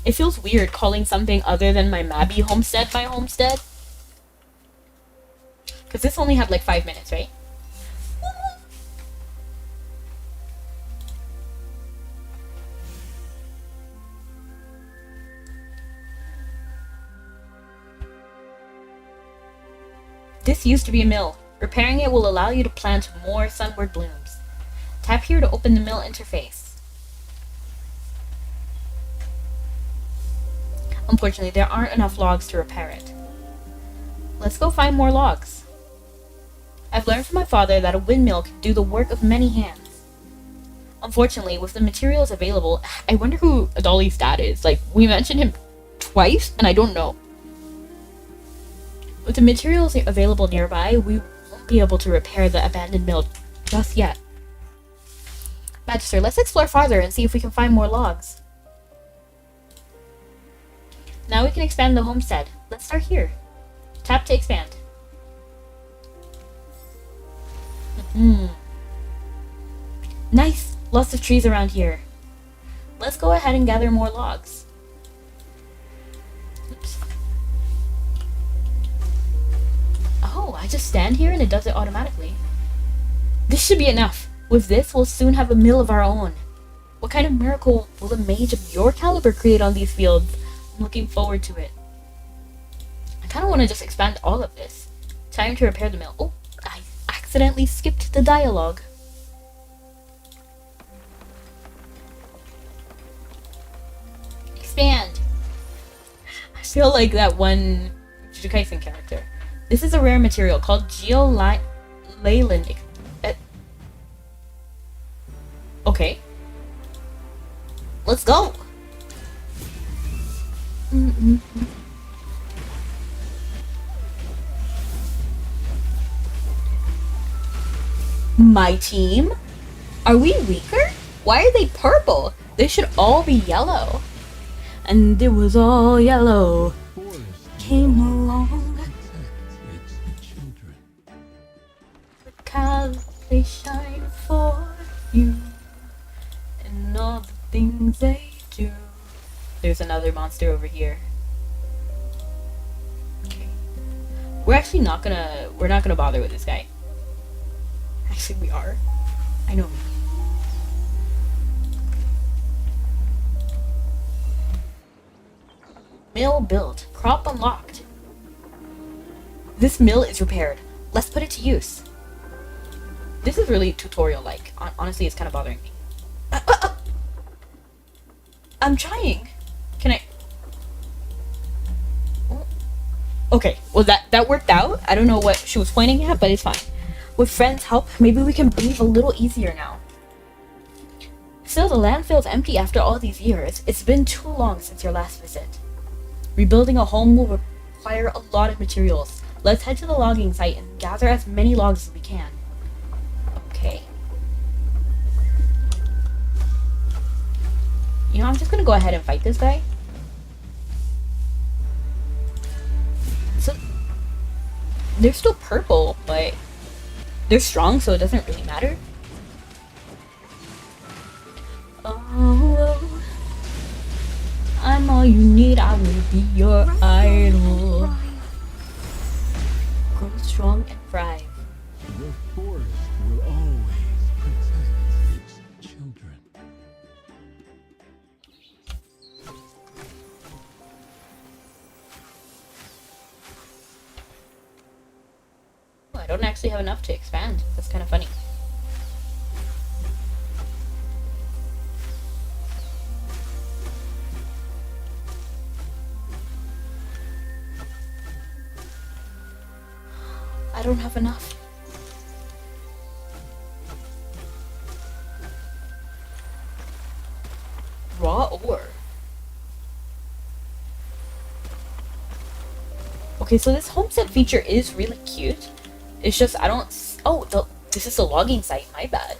It feels weird calling something other than my Mabby homestead my homestead. Because this only had like 5 minutes, right? This used to be a mill. Repairing it will allow you to plant more sunward blooms. Tap here to open the mill interface. Unfortunately, there aren't enough logs to repair it. Let's go find more logs. I've learned from my father that a windmill can do the work of many hands. Unfortunately, with the materials available, I wonder who Adali's dad is. Like, we mentioned him twice, and I don't know. With the materials available nearby, we won't be able to repair the abandoned mill just yet. Magister, let's explore farther and see if we can find more logs. Now we can expand the homestead. Let's start here. Tap to expand. Nice! Lots of trees around here. Let's go ahead and gather more logs. Oops. Oh, I just stand here and it does it automatically. This should be enough. With this, we'll soon have a mill of our own. What kind of miracle will a mage of your caliber create on these fields? I'm looking forward to it. I kind of want to just expand all of this. Time to repair the mill. Oh, I accidentally skipped the dialogue. Expand. I feel like that one Jujutsu Kaisen character. This is a rare material called geoleyland. Okay. Let's go. My team? Are we weaker? Why are they purple? They should all be yellow. And it was all yellow. Came along. Because they shine for you. And all the things they do. There's another monster over here. Okay. We're not gonna bother with this guy. Actually, we are. I know. Mill built. Crop unlocked. This mill is repaired. Let's put it to use. This is really tutorial-like. Honestly, it's kind of bothering me. I'm trying. Can I... Okay, well that worked out. I don't know what she was pointing at, but it's fine. With friends' help, maybe we can breathe a little easier now. Still, the land feels empty after all these years. It's been too long since your last visit. Rebuilding a home will require a lot of materials. Let's head to the logging site and gather as many logs as we can. Okay. You know, I'm just gonna go ahead and fight this guy. So, they're still purple, but they're strong, so it doesn't really matter. Oh, I'm all you need, I will be your idol. Grow strong and thrive. The forest will always protect its children. Oh, I don't actually have enough to expand. That's kind of funny. I don't have enough. Raw ore. Okay, so this homestead feature is really cute. It's just I don't. Oh, this is a logging site. My bad.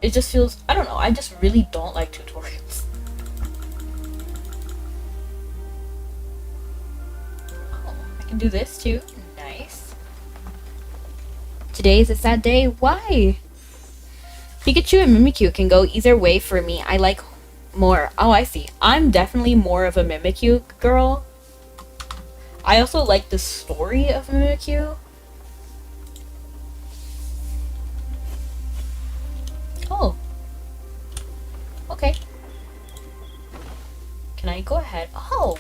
It just feels. I don't know. I just really don't like tutorials. Oh, I can do this too. Nice. Today is a sad day. Why? Pikachu and Mimikyu can go either way for me. I like more. Oh, I see. I'm definitely more of a Mimikyu girl. I also like the story of Mimikyu. Oh. Okay. Can I go ahead? Oh.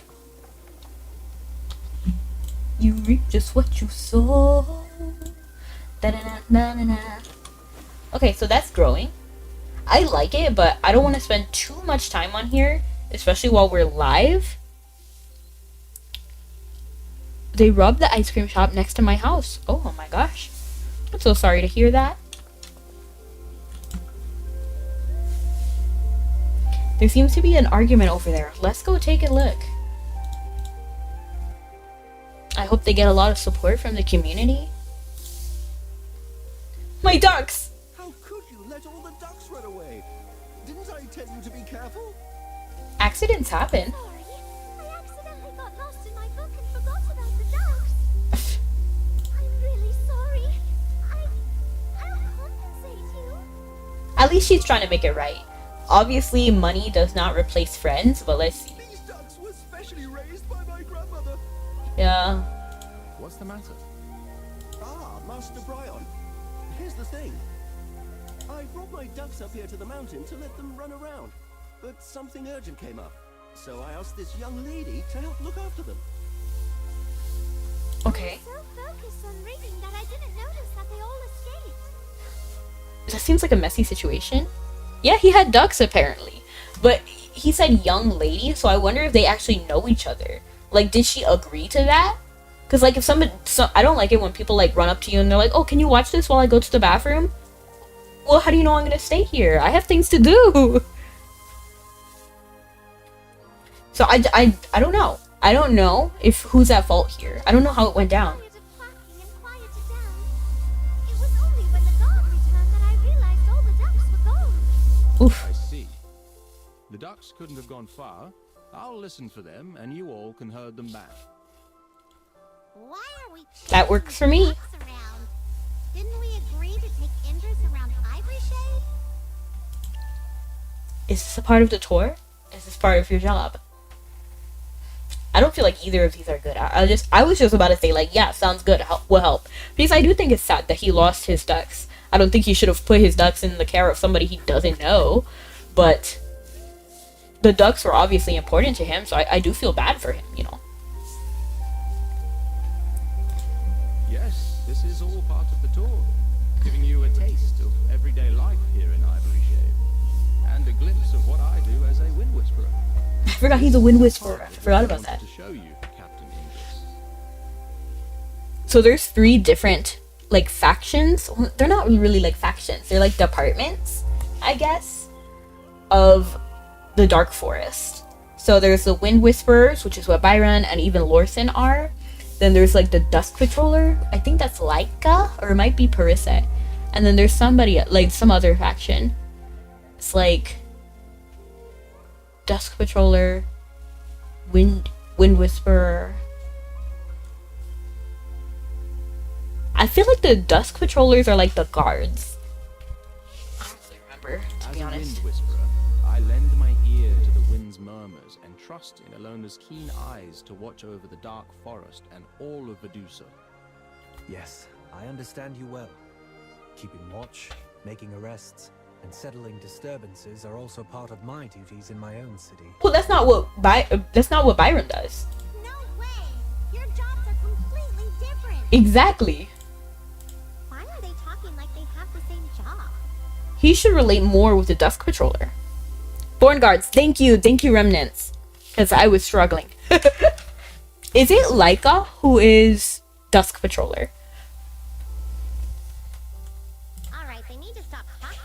You reap just what you sow. Da-da-da-da-da-da. Okay, so that's growing. I like it, but I don't want to spend too much time on here, especially while we're live. They robbed the ice cream shop next to my house. Oh my gosh. I'm so sorry to hear that. There seems to be an argument over there. Let's go take a look. I hope they get a lot of support from the community. My ducks! How could you let all the ducks run away? Didn't I tell you to be careful? Accidents happen. Sorry, I accidentally got lost in my book and forgot about the ducks. I'm really sorry. I'll compensate you. At least she's trying to make it right. Obviously, money does not replace friends, but let's see. These ducks were specially raised by my grandmother. Yeah. What's the matter? Ah, Master Bryon. Here's the thing. I brought my ducks up here to the mountain to let them run around, but something urgent came up. So I asked this young lady to help look after them. Okay. So focused on reading that I didn't notice that they all escaped. That seems like a messy situation. Yeah, he had ducks apparently. But he said young lady, so I wonder if they actually know each other. Like, did she agree to that? Because, like, if somebody... I don't like it when people, like, run up to you and they're like, oh, can you watch this while I go to the bathroom? Well, how do you know I'm going to stay here? I have things to do. So, I don't know. I don't know if who's at fault here. I don't know how it went down. Tired of quacking and quieted down. It was only when the dog returned that I realized all the ducks were gone. Oof. I see. The ducks couldn't have gone far. I'll listen for them, and you all can herd them back. Why are we That works for me. ducks around? Didn't we agree to take Indris around Ivory Shade? Is this a part of the tour? Is this part of your job? I don't feel like either of these are good. I was just about to say, like, yeah, sounds good. Will help. Because I do think it's sad that he lost his ducks. I don't think he should have put his ducks in the care of somebody he doesn't know. But the ducks were obviously important to him, so I do feel bad for him, you know. Yes, this is all part of the tour, giving you a taste of everyday life here in Ivory Shade, and a glimpse of what I do as a wind whisperer. I forgot he's a wind whisperer. I forgot about that. To show you, Captain Indris. So there's 3 different, like, factions. Well, they're not really, like, factions. They're, like, departments, I guess, of the Dark Forest. So there's the Wind Whisperers, which is what Byron and even Lorson are. Then there's, like, the Dusk Patroller. I think that's Laika, or it might be Parissa. And then there's somebody, like, some other faction. It's, like, Dusk Patroller, Wind Whisperer. I feel like the Dusk Patrollers are, like, the guards. I don't really remember, to be As a honest. wind whisperer, I lend my ear to the wind's murmurs and trust in Alona's keen eyes to watch over the dark forest and all of Vedusa. Yes, I understand you well. Keeping watch, making arrests, and settling disturbances are also part of my duties in my own city. Well, that's not what Byron does. No way! Your jobs are completely different! Exactly. Why are they talking like they have the same job? He should relate more with the Dusk Patroller. Born Guards, thank you, Remnants. Because I was struggling. Is it Laika who is Dusk Patroller?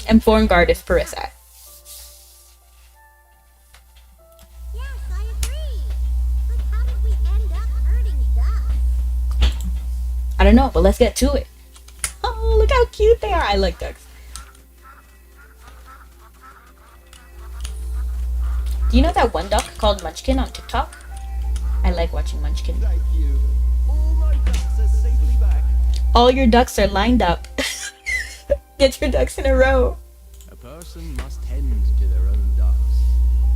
And foreign guard is Parissa. Yes, I agree. But how did we end up hurting ducks? I don't know, but let's get to it. Oh, look how cute they are. I like ducks. Do you know that one duck called Munchkin on TikTok? I like watching Munchkin. Thank you. All my ducks are safely back. All your ducks are lined up. Get your ducks in a row. A person must tend to their own ducks.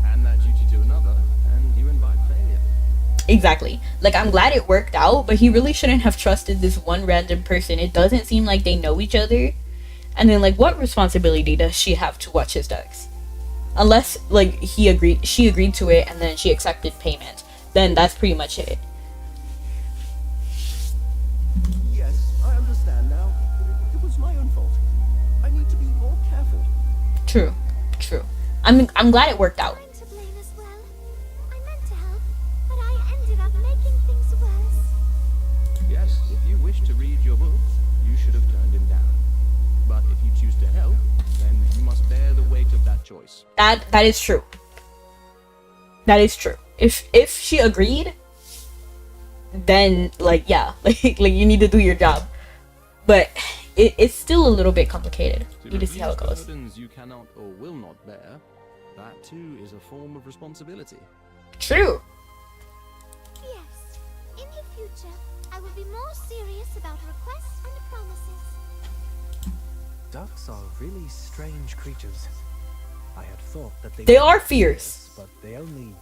Hand that duty to another, and you invite failure. Exactly. Like, I'm glad it worked out, but he really shouldn't have trusted this one random person. It doesn't seem like they know each other. And then, like, what responsibility does she have to watch his ducks? Unless, like, she agreed to it and then she accepted payment. Then that's pretty much it. Yes, I understand now. It was my own fault. I need to be more careful. True. I'm glad it worked out. I'm to blame as well. I meant to help, but I ended up making things worse. Yes, if you wish to read your book, you should have turned him down. But if you choose to help, then you must bear the weight of that choice. That is true. That is true. If she agreed, then like yeah, like you need to do your job. But it's still a little bit complicated. To We just see how it refuse goes. burdens you cannot or will not bear, that too is a form of responsibility. True. Yes. In the future, I will be more serious about requests and promises. Ducks are really strange creatures. I had thought that They were are fierce. but they only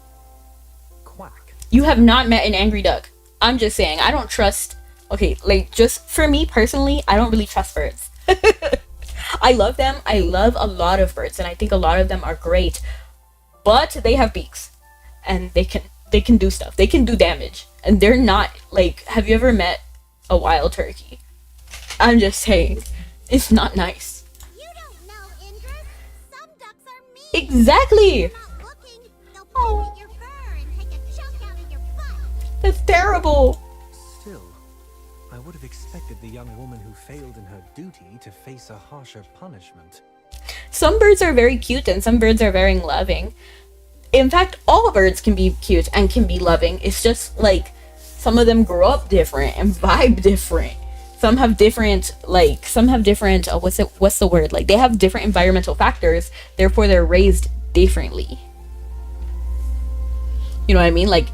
quack. You have not met an angry duck. I'm just saying, I don't trust. Okay, like, just for me personally, I don't really trust birds. I love them. I love a lot of birds, and I think a lot of them are great. But they have beaks, and they can do stuff. They can do damage, and they're not like. Have you ever met a wild turkey? I'm just saying, it's not nice. You don't know, Indra. Some ducks are mean. Exactly. If you're not looking, they'll pull at your fur and take a chunk out of your butt. That's terrible. Still, I would have expected the young woman who failed in her duty to face a harsher punishment. Some birds are very cute and some birds are very loving. In fact, all birds can be cute and can be loving. It's just like some of them grow up different and vibe different. Some have different what's the word? Like, they have different environmental factors, therefore they're raised differently. You know what I mean? Like,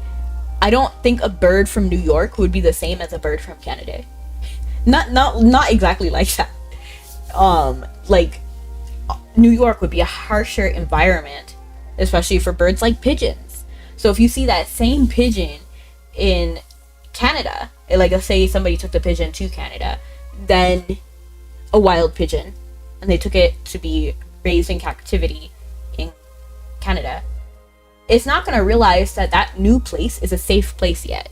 I don't think a bird from New York would be the same as a bird from Canada. Not exactly like that. Like, New York would be a harsher environment, especially for birds like pigeons. So if you see that same pigeon in Canada, like, let's say somebody took the pigeon to Canada, then a wild pigeon, and they took it to be raised in captivity in Canada, it's not going to realize that that new place is a safe place yet,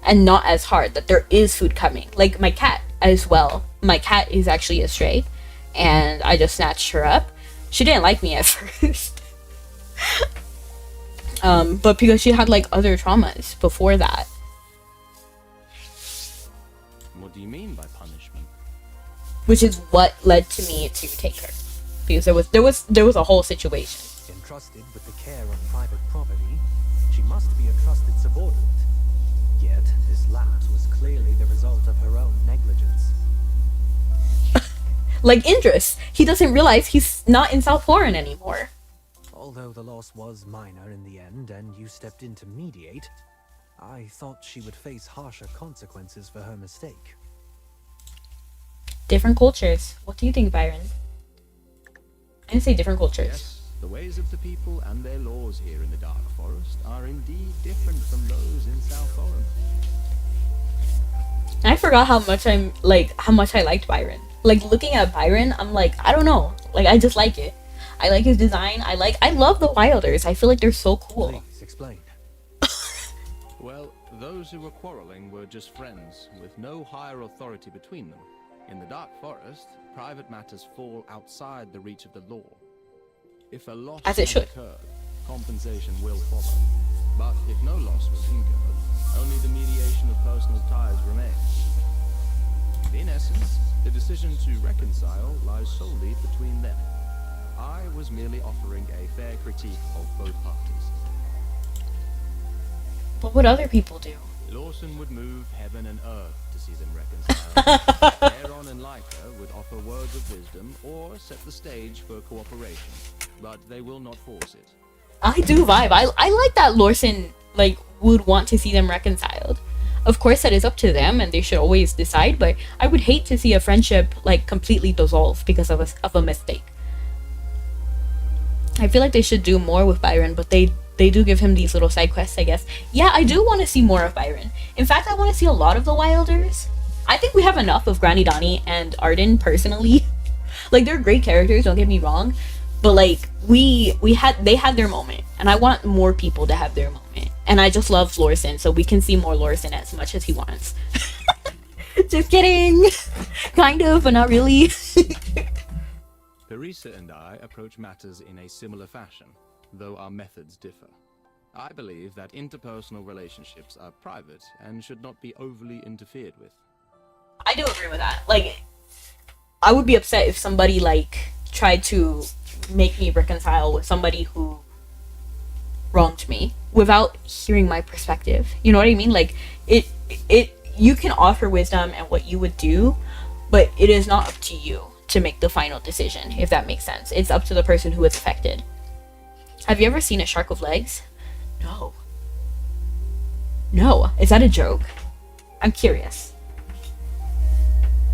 and not as hard, that there is food coming. Like my cat as well. My cat is actually a stray, and I just snatched her up. She didn't like me at first. But because she had like other traumas before that. What do you mean by punishment? Which is what led to me to take her. Because there was a whole situation. Entrusted with the care of private property, she must be a trusted subordinate. Yet, this lapse was clearly the result of her own negligence. Like Indris, he doesn't realize he's not in South Foreign anymore. Although the loss was minor in the end and you stepped in to mediate, I thought she would face harsher consequences for her mistake. Different cultures. What do you think, Byron? I didn't say different cultures. Yes, the ways of the people and their laws here in the Dark Forest are indeed different from those in South Foreign. I forgot how much I liked Byron. Like, looking at Byron, I'm like, I don't know. Like, I just like it. I like his design. I love the Wilders. I feel like they're so cool. Please explain. Well, those who were quarreling were just friends, with no higher authority between them. In the Dark Forest, private matters fall outside the reach of the law. If a loss As it has should. occurred, compensation will follow. But if no loss was incurred, only the mediation of personal ties remains. In essence, the decision to reconcile lies solely between them. I was merely offering a fair critique of both parties. What would other people do? Lawson would move heaven and earth to see them reconciled. Aaron and Leica would offer words of wisdom or set the stage for cooperation, but they will not force it. I do vibe. I like that Lawson like would want to see them reconciled. Of course, that is up to them, and they should always decide. But I would hate to see a friendship like completely dissolve because of a mistake. I feel like they should do more with Byron, but they do give him these little side quests, I guess. Yeah, I do want to see more of Byron. In fact, I want to see a lot of the Wilders. I think we have enough of Granny Donnie and Arden personally. Like, they're great characters, don't get me wrong, but like they had their moment, and I want more people to have their moment. And I just love Lorson, so we can see more Lorson as much as he wants. Just kidding. Kind of, but not really. Teresa and I approach matters in a similar fashion, though our methods differ. I believe that interpersonal relationships are private and should not be overly interfered with. I do agree with that. Like, I would be upset if somebody like tried to make me reconcile with somebody who wronged me without hearing my perspective. You know what I mean? Like, you can offer wisdom and what you would do, but it is not up to you to make the final decision, if that makes sense. It's up to the person who is affected. Have you ever seen a shark with legs? No. No. Is that a joke? I'm curious.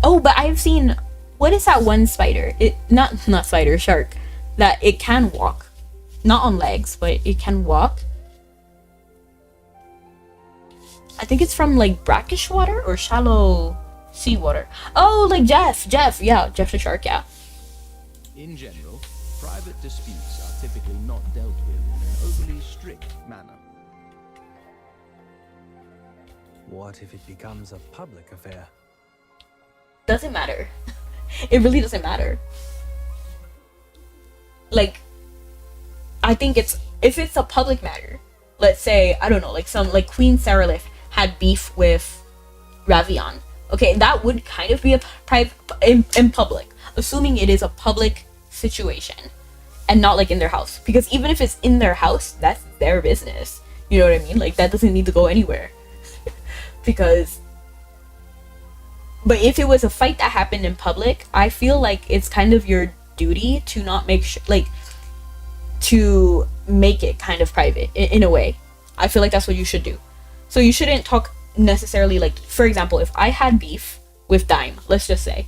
Oh, but I've seen, what is that one spider? Not spider, shark. That it can walk. Not on legs, but it can walk. I think it's from like brackish water or shallow seawater. Oh, like Jeff, yeah, Jeff the shark, yeah. In general, private disputes are typically not dealt with in an overly strict manner. What if it becomes a public affair? Doesn't matter. It really doesn't matter. Like, I think if it's a public matter, let's say, I don't know, like Queen Seralith had beef with Ravion. Okay, that would kind of be a private in public, assuming it is a public situation and not like in their house. Because even if it's in their house, that's their business. You know what I mean? Like, that doesn't need to go anywhere. But if it was a fight that happened in public, I feel like it's kind of your duty to not make sure, like, to make it kind of private in a way. I feel like that's what you should do. So you shouldn't talk necessarily, like, for example, if I had beef with Dime, let's just say,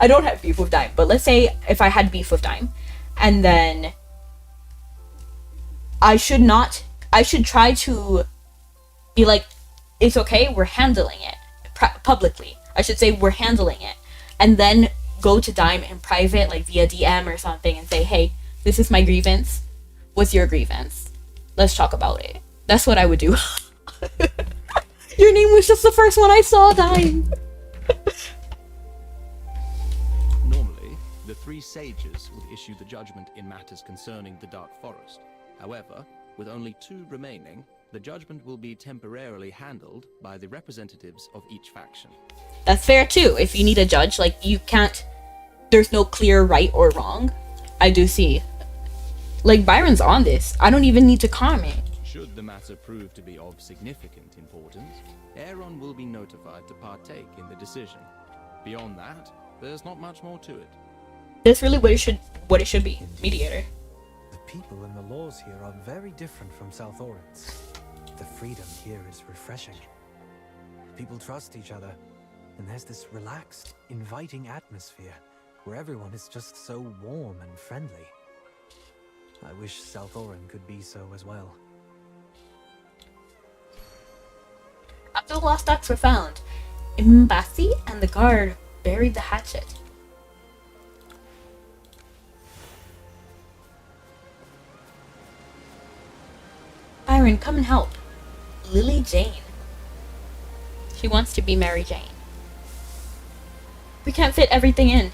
I don't have beef with Dime, but let's say if I had beef with Dime, and then I should try to be like, it's okay, we're handling it publicly. I should say we're handling it, and then go to Dime in private, like via DM or something, and say, hey, this is my grievance. What's your grievance? Let's talk about it. That's what I would do. Your name was just the first one I saw, Dime. Normally, the three sages would issue the judgment in matters concerning the Dark Forest. However, with only 2 remaining, the judgment will be temporarily handled by the representatives of each faction. That's fair too. If you need a judge, like, you can't, there's no clear right or wrong. I do see. Like, Byron's on this. I don't even need to comment. Should the matter prove to be of significant importance, Aaron will be notified to partake in the decision. Beyond that, there's not much more to it. That's really what it should be. Mediator. The people and the laws here are very different from South Oran's. The freedom here is refreshing. People trust each other, and there's this relaxed, inviting atmosphere where everyone is just so warm and friendly. I wish South Oran could be so as well. After the lost axe were found, Mbasi and the guard buried the hatchet. Byron, come and help. Lily Jane. She wants to be Mary Jane. We can't fit everything in.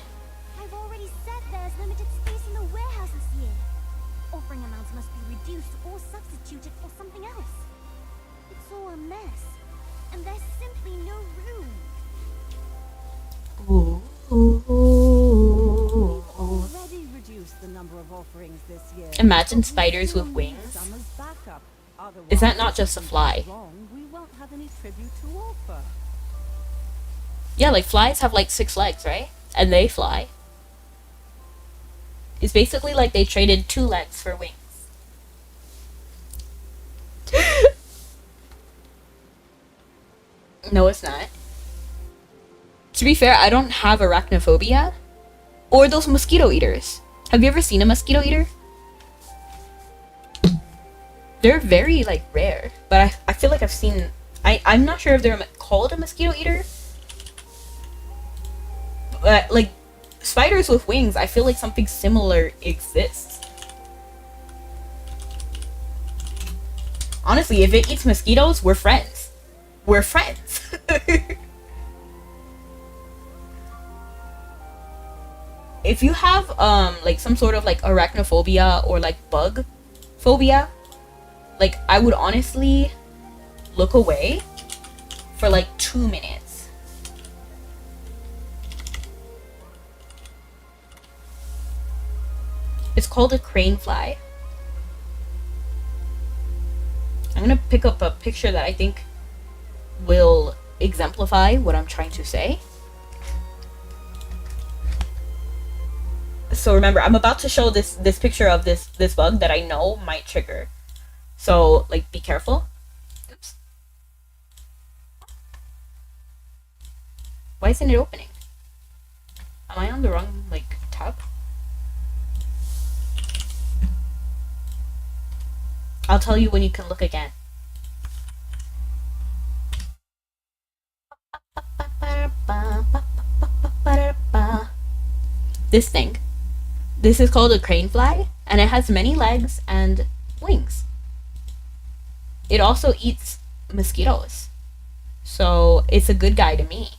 I've already said there's limited space in the warehouses here. Offering amounts must be reduced or substituted for something else. It's all a mess, and there's simply no room. Ooh. Already reduced the number offerings this year. Imagine spiders with wings. Summer's backup. Is that not Otherwise, just a if fly? something's wrong, we won't have any tribute to offer. Yeah, like flies have like 6 legs, right? And they fly. It's basically like they traded 2 legs for wings. No, it's not. To be fair, I don't have arachnophobia. Or those mosquito eaters. Have you ever seen a mosquito eater? They're very, like, rare. But I feel like I've seen... I'm not sure if they're called a mosquito eater. But, like, spiders with wings, I feel like something similar exists. Honestly, if it eats mosquitoes, we're friends. We're friends. If you have, like, some sort of, like, arachnophobia or, like, bug phobia, like, I would honestly look away for, like, 2 minutes. It's called a crane fly. I'm gonna pick up a picture that I think will exemplify what I'm trying to say. So remember, I'm about to show this picture of this bug that I know might trigger. So, like, be careful. Oops. Why isn't it opening? Am I on the wrong, like, tab? I'll tell you when you can look again. This thing. This is called a crane fly, and it has many legs and wings. It also eats mosquitoes. So it's a good guy to me.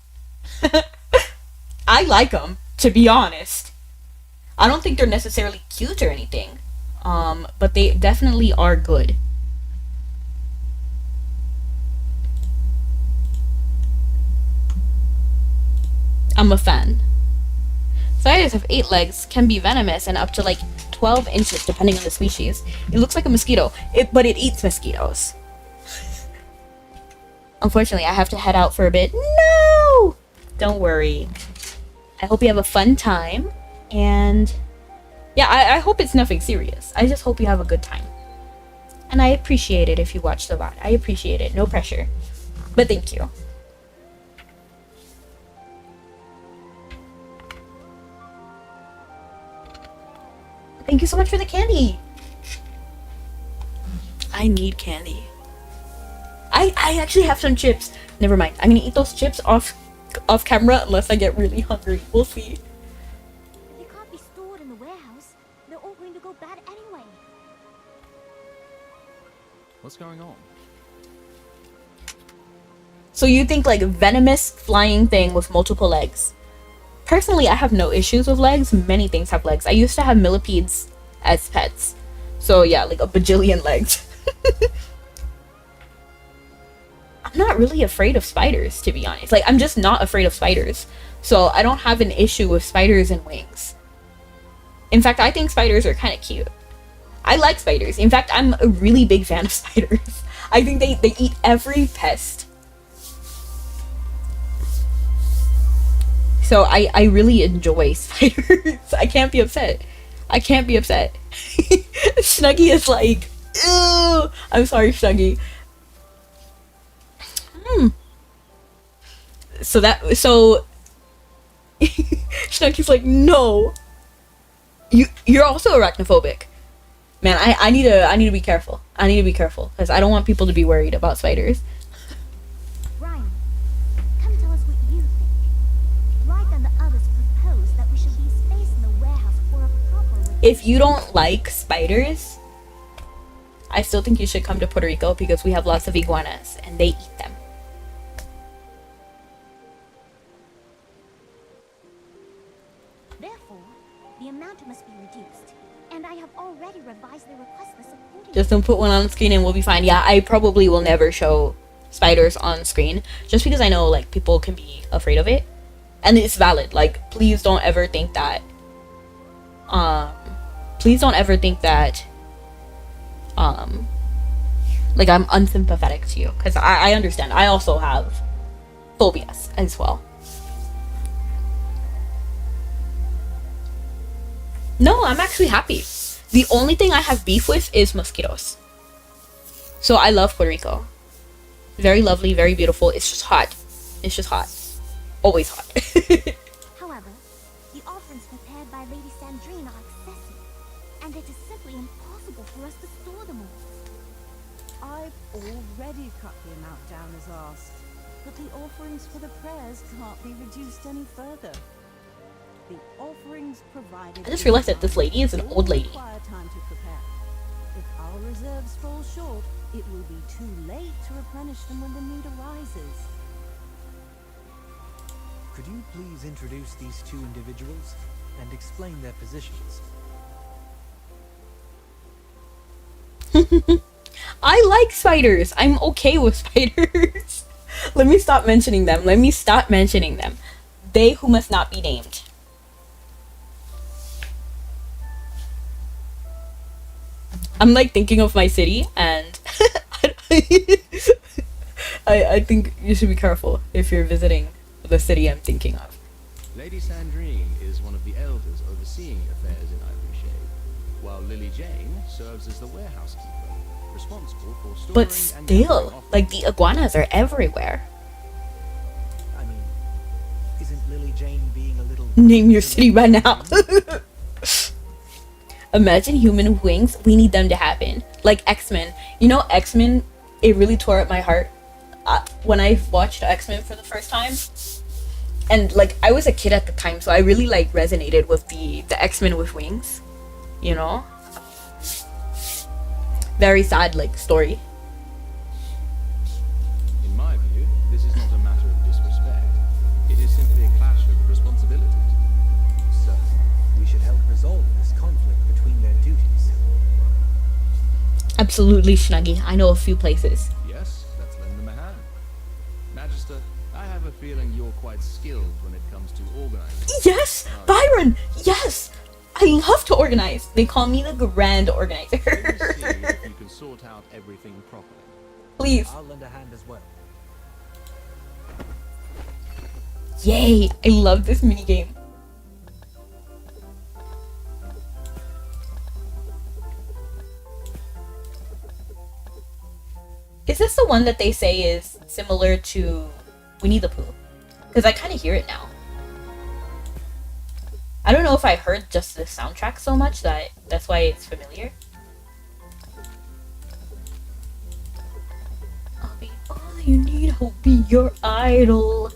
I like them, to be honest. I don't think they're necessarily cute or anything. But they definitely are good. I'm a fan. Spiders have 8 legs, can be venomous, and up to like 12 inches depending on the species. It looks like a mosquito, but it eats mosquitoes. Unfortunately, I have to head out for a bit. No! Don't worry. I hope you have a fun time, and yeah, I hope it's nothing serious. I just hope you have a good time. And I appreciate it if you watch the VOD. I appreciate it. No pressure. But thank you. Thank you so much for the candy. I need candy. I actually have some chips. Never mind. I'm gonna eat those chips off camera unless I get really hungry. We'll see. They can't be stored in the warehouse. They're all going to go bad anyway. What's going on? So you think like venomous flying thing with multiple legs? Personally, I have no issues with legs. Many things have legs. I used to have millipedes as pets. So yeah, like a bajillion legs. I'm not really afraid of spiders, to be honest. Like, I'm just not afraid of spiders. So I don't have an issue with spiders and wings. In fact, I think spiders are kind of cute. I like spiders. In fact, I'm a really big fan of spiders. I think they eat every pest. So I really enjoy spiders. I can't be upset. I can't be upset. Snuggy is like, ew. I'm sorry, Snuggy. So Snuggy's like, no. You're also arachnophobic. Man, I need to be careful. I need to be careful because I don't want people to be worried about spiders. Ryan, come tell us what you think. Blythe and the others propose that we should leave space in the warehouse for a proper... If you don't like spiders, I still think you should come to Puerto Rico because we have lots of iguanas and they eat them. Therefore, the amount must be reduced. And I have already revised the request list accordingly. Just don't put one on screen and we'll be fine. Yeah, I probably will never show spiders on screen just because I know like people can be afraid of it. And it's valid. Like, please don't ever think that Please don't ever think that like I'm unsympathetic to you, because I understand. I also have phobias as well. No, I'm actually happy. The only thing I have beef with is mosquitoes. So I love Puerto Rico. Very lovely, very beautiful. It's just hot. It's just hot. Always hot. However, the offerings prepared by Lady Sandrine are excessive, and it is simply impossible for us to store them all. I've already cut the amount down as asked, but the offerings for the prayers can't be reduced any further. The offerings provided. I just realized that this lady is an old lady. Require time to prepare. If our reserves fall short, it will be too late to replenish them when the need arises. Could you please introduce these two individuals and explain their positions? I like spiders. I'm okay with spiders. Let me stop mentioning them. Let me stop mentioning them. They who must not be named. I'm like thinking of my city, and I think you should be careful if you're visiting the city I'm thinking of. Lady Sandrine is one of the elders overseeing affairs in Ivory Shade, while Lily Jane serves as the warehouse keeper, responsible for storing But and gathering still, offerings. like, the iguanas are everywhere. I mean, isn't Lily Jane being a little... Name your city by now. Imagine human wings. We need them to happen. Like X-Men. You know, X-Men, it really tore at my heart when I watched X-Men for the first time. And like, I was a kid at the time, so I really like resonated with the X-Men with wings. You know? Very sad, like, story. In my view, this is not a matter of disrespect. It is simply a clash of responsibilities. So, we should help resolve this conflict between their duties. Absolutely, Snuggy. I know a few places. Yes, let's lend them a hand. Magister, I have a feeling you're quite skilled when it comes to organizing. Yes! Byron! Yes! I love to organize. They call me the grand organizer. Let me see if you can sort out everything properly. Please. I'll lend a hand as well. Yay! I love this minigame. Is this the one that they say is similar to Winnie the Pooh? Because I kind of hear it now. I don't know if I heard just the soundtrack so much that that's why it's familiar. I'll be all you need, I'll be your idol.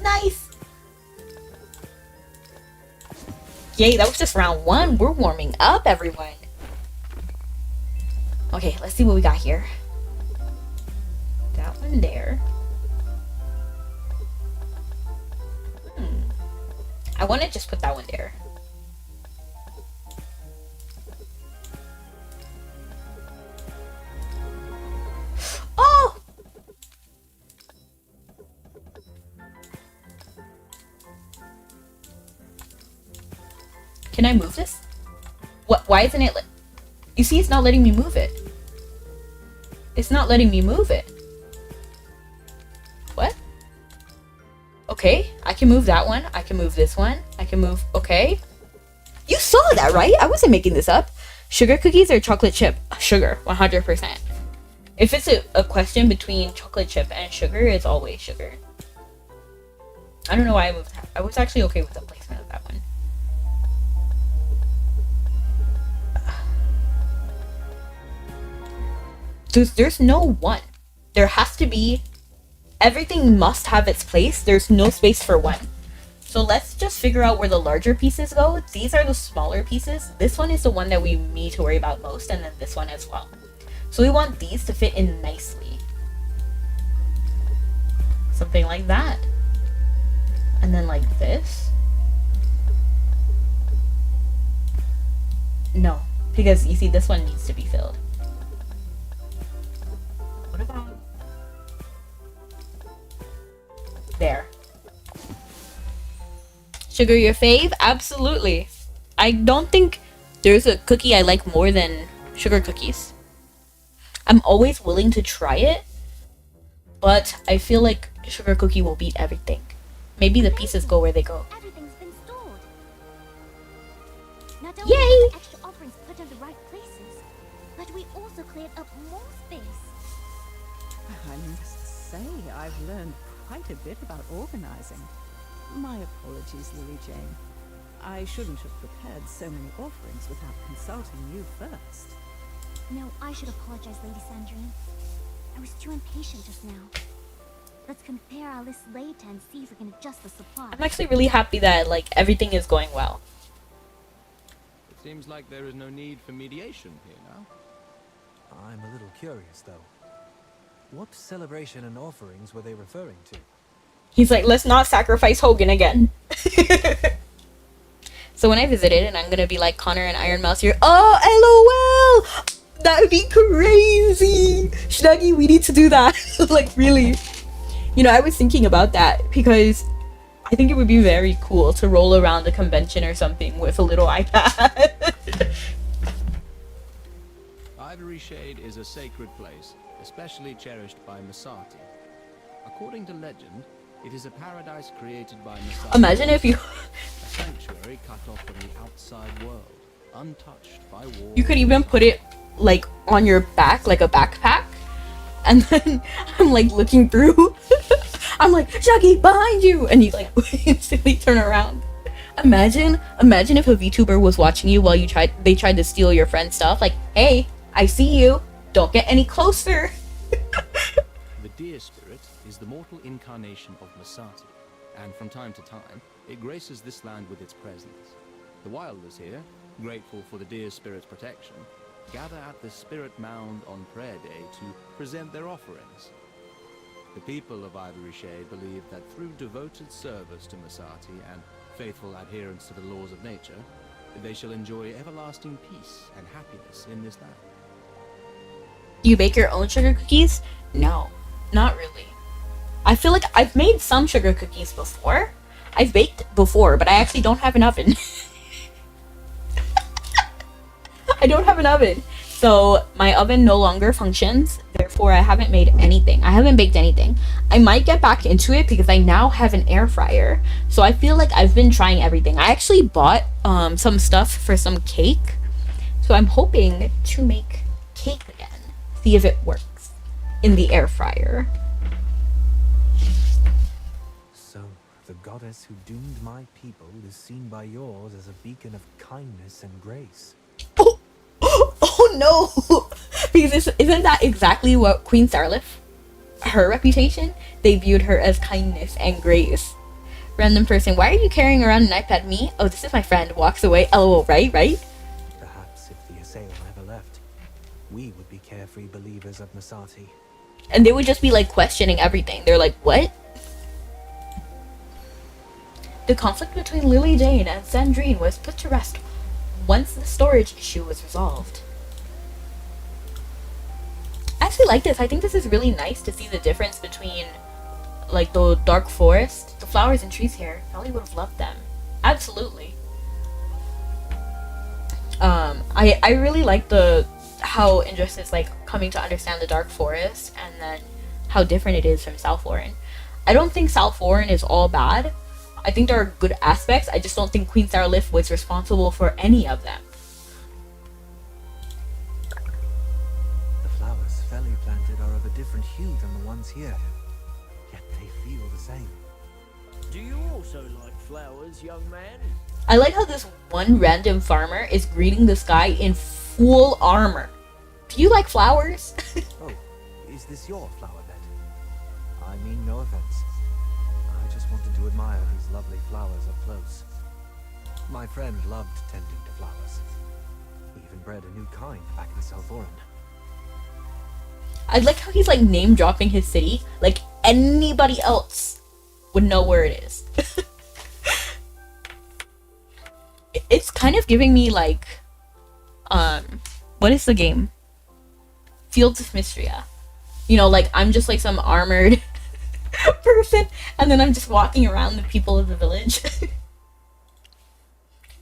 Nice! Yay, that was just round one. We're warming up, everyone. Okay, let's see what we got here. That one there. I want to just put that one there. Oh! Can I move this? What? Why isn't it? You see, it's not letting me move it. It's not letting me move it. What? Okay, I can move that one. I can move this one. I can move... Okay. You saw that, right? I wasn't making this up. Sugar cookies or chocolate chip? Sugar, 100%. If it's a question between chocolate chip and sugar, it's always sugar. I don't know why I moved that. I was actually okay with the placement of that one. There's no one. There has to be... Everything must have its place. There's no space for one. So let's just figure out where the larger pieces go. These are the smaller pieces. This one is the one that we need to worry about most, and then this one as well. So we want these to fit in nicely. Something like that. And then like this. No, because you see this one needs to be filled. What about... There. Sugar your fave? Absolutely. I don't think there's a cookie I like more than sugar cookies. I'm always willing to try it, but I feel like sugar cookie will beat everything. Maybe the pieces go where they go. Everything's been stored. Not Yay! only were the extra offerings put in the right places, but we also cleared up more space. I must say, I've learned quite a bit about organizing. My apologies, Lily Jane. I shouldn't have prepared so many offerings without consulting you first. No, I should apologize, Lady Sandrine. I was too impatient just now. Let's compare our list later and see if we can adjust the supply. I'm actually really happy that like everything is going well. It seems like there is no need for mediation here now. I'm a little curious, though. What celebration and offerings were they referring to? He's like, let's not sacrifice Hogan again. So when I visited, and I'm gonna be like Connor and Iron Mouse here. Oh, LOL! That would be crazy! Shnuggy, we need to do that. Like, really. You know, I was thinking about that because I think it would be very cool to roll around a convention or something with a little iPad. Ivory Shade is a sacred place, especially cherished by Masati. According to legend, it is a paradise created by Masati. Imagine if you... A sanctuary cut off from the outside world, untouched by war. You could even put it like on your back, like a backpack, and then I'm like looking through. I'm like, Shaggy, behind you, and you like instantly turn around. Imagine if a VTuber was watching you while they tried to steal your friend's stuff. Like, hey, I see you. Don't get any closer. The deer spirit is the mortal incarnation of Masati, and from time to time, it graces this land with its presence. The wilders here, grateful for the deer spirit's protection, gather at the spirit mound on prayer day to present their offerings. The people of Ivory Shade believe that through devoted service to Masati and faithful adherence to the laws of nature, they shall enjoy everlasting peace and happiness in this land. Do you bake your own sugar cookies? No, not really. I feel like I've made some sugar cookies before. I've baked before, but I actually don't have an oven. I don't have an oven. So my oven no longer functions. Therefore, I haven't made anything. I haven't baked anything. I might get back into it because I now have an air fryer. So I feel like I've been trying everything. I actually bought some stuff for some cake. So I'm hoping to make cake again. See if it works in the air fryer. So, the goddess who doomed my people is seen by yours as a beacon of kindness and grace. Oh no! Because isn't that exactly what Queen Sarlith, her reputation? They viewed her as kindness and grace. Random person, why are you carrying around an iPad? Me? Oh, this is my friend. Walks away. LOL, right? Perhaps if the Assail never left, we would be carefree believers of Masati. And they would just be like questioning everything. They're like, what? The conflict between Lily Jane and Sandrine was put to rest once the storage issue was resolved. I actually like this. I think this is really nice to see the difference between like the dark forest, the flowers and trees here. Probably would have loved them. Absolutely. I really like how Indris is like coming to understand the dark forest and then how different it is from South Lauren. I don't think South Lauren is all bad. I think there are good aspects. I just don't think Queen Sarlith was responsible for any of them. The flowers Felly planted are of a different hue than the ones here, yet they feel the same. Do you also like flowers, young man? I like how this one random farmer is greeting this guy in full armor. Do you like flowers? Oh, is this your flower bed? I mean no offense. I just wanted to admire these lovely flowers up close. My friend loved tending to flowers. He even bred a new kind back in South Lauren. I like how he's like name dropping his city. Like anybody else would know where it is. It's kind of giving me like, what is the game? Fields of Mystria. You know, like I'm just like some armored person, and then I'm just walking around the people of the village.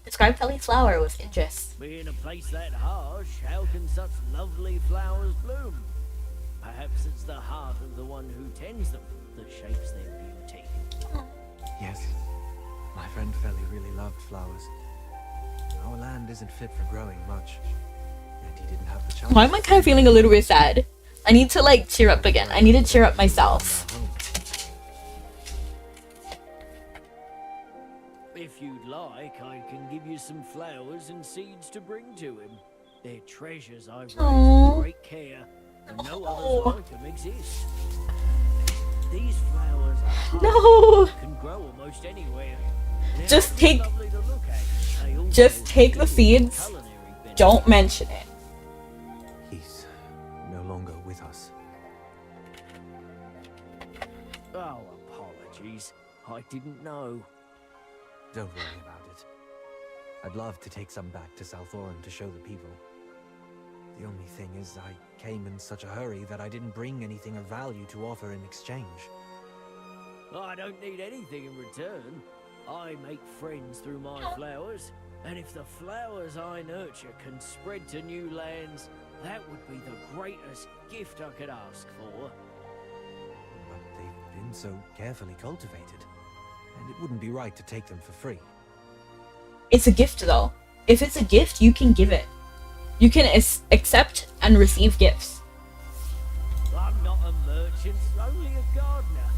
Describe Feli's flower with interest. Being a place that harsh, how can such lovely flowers bloom? Perhaps it's the heart of the one who tends them that shapes their beauty. Yes, my friend Feli really loved flowers. Our land isn't fit for growing much, and he didn't have the chance. Why am I kind of feeling a little bit sad? I need to like cheer up again. I need to cheer up myself. If you'd like, I can give you some flowers and seeds to bring to him. They're treasures I've raised Aww. with great care, and no others like them exist. These flowers are No! can grow almost anywhere. They're Just take- lovely to look at. They also Just take the give seeds. culinary benefits. Don't mention it. He's no longer with us. Oh, apologies. I didn't know. Don't worry about it. I'd love to take some back to Southorn to show the people. The only thing is I came in such a hurry that I didn't bring anything of value to offer in exchange. I don't need anything in return. I make friends through my flowers, and if the flowers I nurture can spread to new lands, that would be the greatest gift I could ask for. But they've been so carefully cultivated, and it wouldn't be right to take them for free. It's a gift though. If it's a gift, you can give it. You can accept and receive gifts. I'm not a merchant, only a gardener.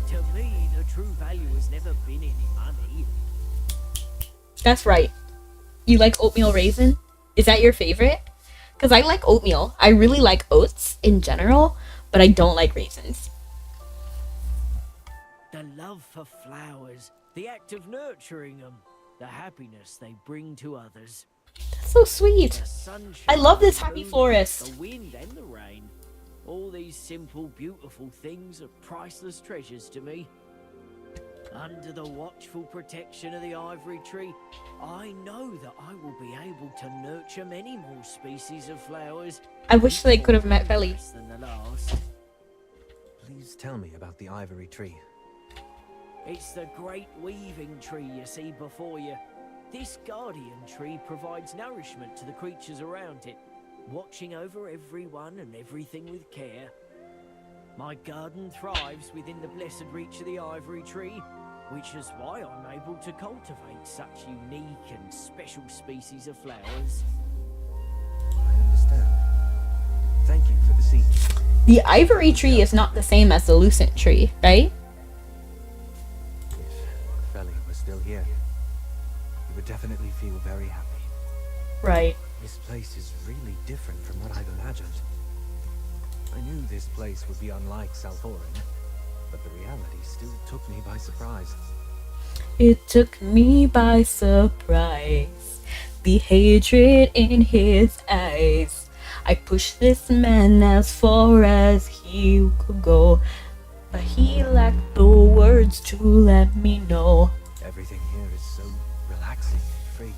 To me, the true value has never been any money. That's right. You like oatmeal raisin? Is that your favorite? Because I like oatmeal. I really like oats in general, but I don't like raisins. The love for flowers, the act of nurturing them, the happiness they bring to others. That's so sweet. The sunshine, I love this happy the forest. The wind and the rain. All these simple, beautiful things are priceless treasures to me. Under the watchful protection of the ivory tree, I know that I will be able to nurture many more species of flowers. I wish they could have met Feli. Less than the last. Please tell me about the ivory tree. It's the great weaving tree you see before you. This guardian tree provides nourishment to the creatures around it, watching over everyone and everything with care. My garden thrives within the blessed reach of the ivory tree, which is why I'm able to cultivate such unique and special species of flowers. I understand. Thank you for the seed. The ivory tree is not the same as the lucent tree, right? If Feli was still here, he would definitely feel very happy. Right. This place is really different from what I've imagined. I knew this place would be unlike Southorn, but the reality still took me by surprise. It took me by surprise. The hatred in his eyes. I pushed this man as far as he could go, but he lacked the words to let me know. Everything here is so relaxing and free.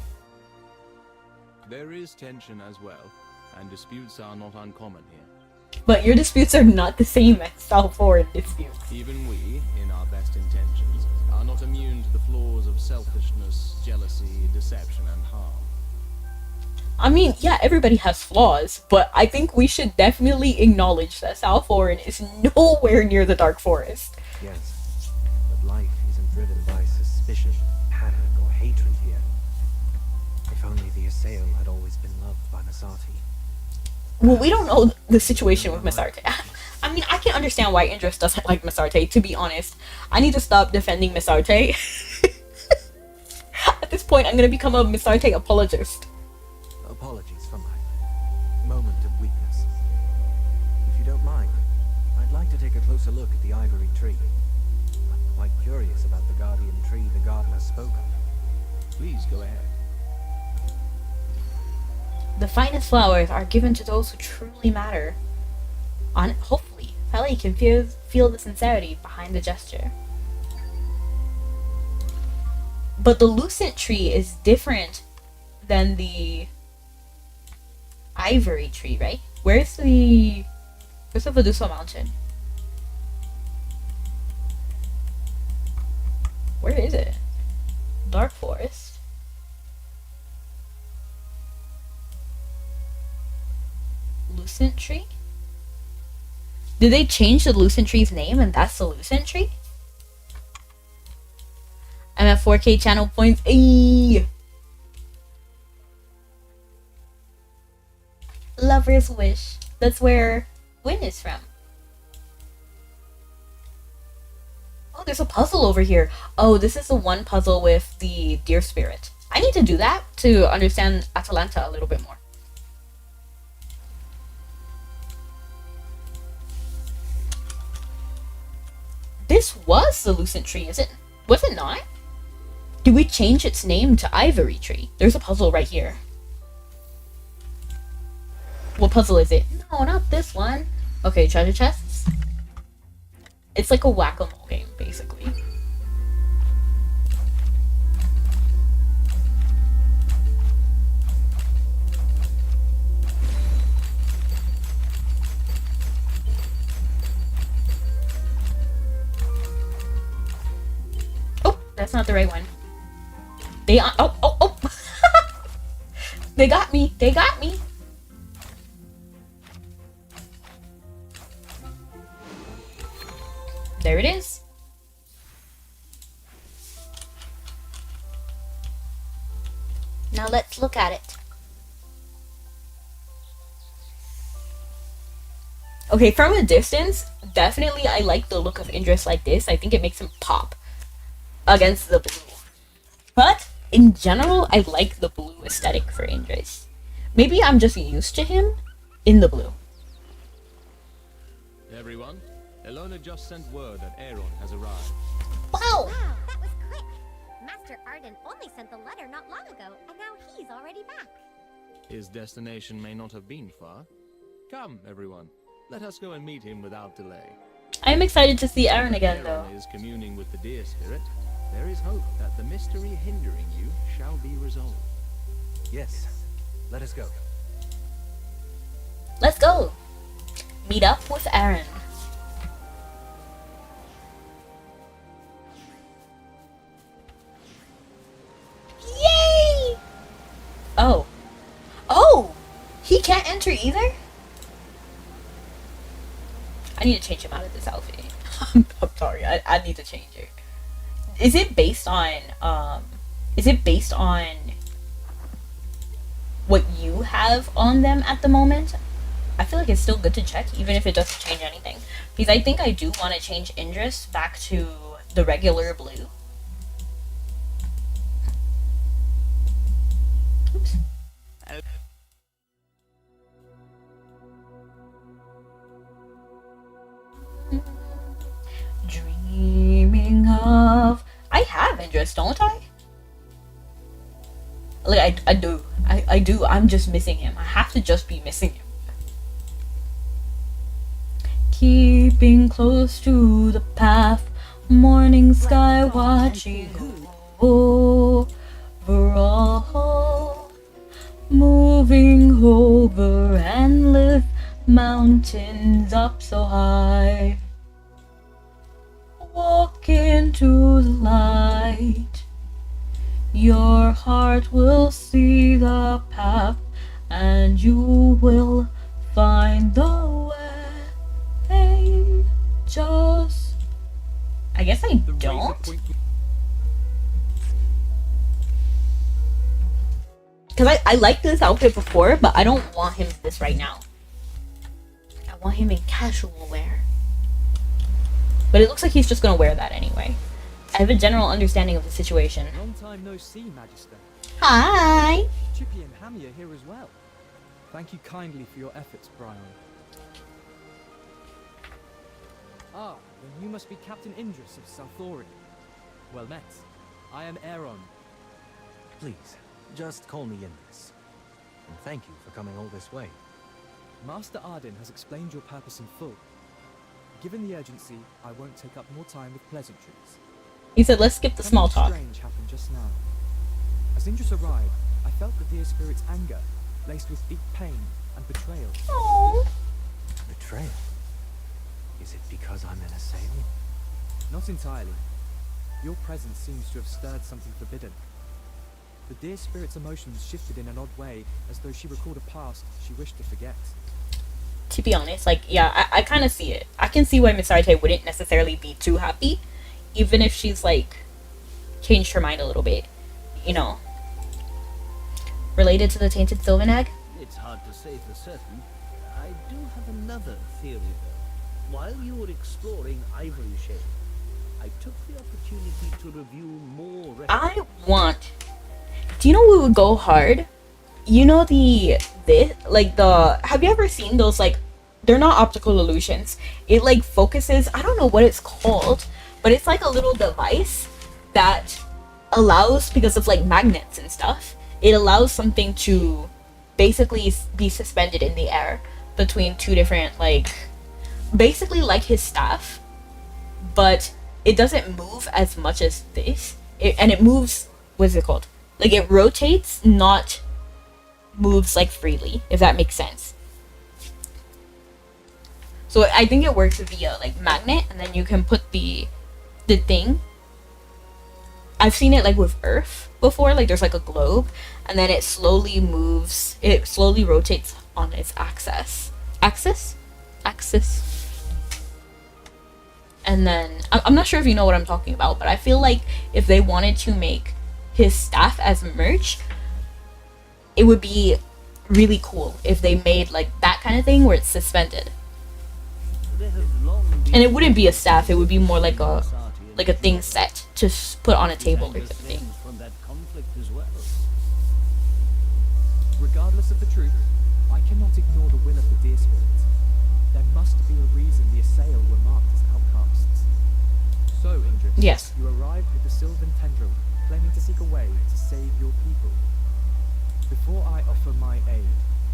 There is tension as well, and disputes are not uncommon here. But your disputes are not the same as Southorn disputes. Even we, in our best intentions, are not immune to the flaws of selfishness, jealousy, deception, and harm. I mean, yeah, everybody has flaws, but I think we should definitely acknowledge that Southorn is nowhere near the Dark Forest. Yes, but life isn't driven by suspicion, panic, or hatred here. If only the Assail had always been loved by Masati. Well, we don't know the situation with Masarte. I mean, I can understand why Indris doesn't like Masarte, to be honest. I need to stop defending Masarte. At this point, I'm gonna become a Masarte apologist. Apologies for my moment of weakness. If you don't mind, I'd like to take a closer look at the ivory tree. I'm quite curious about the guardian tree the gardener spoke of. Please go ahead. The finest flowers are given to those who truly matter. Hopefully, Feli can feel the sincerity behind the gesture. But the lucent tree is different than the ivory tree, right? Where's the Veduso mountain? Where is it? Dark forest. Lucent Tree? Did they change the Lucent Tree's name and that's the Lucent Tree? I'm at 4K channel points. Ayy! Lover's Wish. That's where Win is from. Oh, there's a puzzle over here. Oh, this is the one puzzle with the deer spirit. I need to do that to understand Atalanta a little bit more. This was the Lucent Tree, is it? Was it not? Did we change its name to Ivory Tree? There's a puzzle right here. What puzzle is it? No, not this one. Okay, treasure chests. It's like a whack-a-mole game, basically. Oh, that's not the right one. Oh. They got me. They got me. There it is. Now let's look at it. Okay, from a distance, definitely I like the look of Indris like this. I think it makes him pop against the blue. But in general, I like the blue aesthetic for Indris. Maybe I'm just used to him in the blue. Everyone, Elona just sent word that Aaron has arrived. Wow! Wow, that was quick. Master Arden only sent the letter not long ago, and now he's already back. His destination may not have been far. Come, everyone. Let us go and meet him without delay. I am excited to see Aaron again, though. Aaron is communing with the deer spirit. There is hope that the mystery hindering you shall be resolved. Yes, let us go. Let's go! Meet up with Aaron. Yay! Oh. Oh! He can't enter either? I need to change him out of this outfit. I'm sorry, I need to change it. Is it based on what you have on them at the moment? I feel like it's still good to check, even if it doesn't change anything. Because I think I do want to change Indris back to the regular blue. Oops. Dreaming of... I have Indris, don't I? Like, I do. I do. I'm just missing him. I have to just be missing him. Keeping close to the path, morning sky watching over all, moving over and lift mountains up so high. Walk into the light, your heart will see the path, and you will find the way. Just... I guess I don't. Because I liked this outfit before, but I don't want him this right now. I want him in casual wear. But it looks like he's just gonna wear that anyway. I have a general understanding of the situation. Long time no see, Magister. Hi! Chippy and Hammy are here as well. Thank you kindly for your efforts, Brian. Ah, then you must be Captain Indris of Salthorin. Well met. I am Aaron. Please, just call me Indris. And thank you for coming all this way. Master Arden has explained your purpose in full. Given the urgency, I won't take up more time with pleasantries. He said, let's skip the small talk. Something strange happened just now. As Indris arrived, I felt the dear spirit's anger, laced with deep pain and betrayal. Aww. Betrayal? Is it because I'm an assailant? Not entirely. Your presence seems to have stirred something forbidden. The dear spirit's emotions shifted in an odd way, as though she recalled a past she wished to forget. to be honest. Like, yeah, I kind of see it. I can see why Miss Arte wouldn't necessarily be too happy, even if she's like changed her mind a little bit, you know. Related to the tainted Sylvan egg? It's hard to say for certain. I do have another theory, though. While you were exploring Ivory Shade, I took the opportunity to review more records. Do you know what would go hard? You know have you ever seen those, like, they're not optical illusions. It like focuses, I don't know what it's called, but it's like a little device that allows, because of like magnets and stuff, it allows something to basically be suspended in the air between two different, like, basically like his staff, but it doesn't move as much as this. And it moves, what's it called? Like, it rotates, not moves like freely, if that makes sense. So I think it works via like magnet, and then you can put the thing. I've seen it like with Earth before, like there's like a globe, and then it slowly moves, it slowly rotates on its axis. And then I'm not sure if you know what I'm talking about, but I feel like if they wanted to make his staff as merch, it would be really cool if they made like that kind of thing where it's suspended. And it wouldn't be a staff, it would be more like a thing set to put on a table or something. Regardless of the truth, I cannot ignore the will of the deer spirits. There must be a reason the assail were marked as outcasts. So, Indris, yes, you arrived with the Sylvan Tendril, claiming to seek a way to save your people. Before I offer my aid,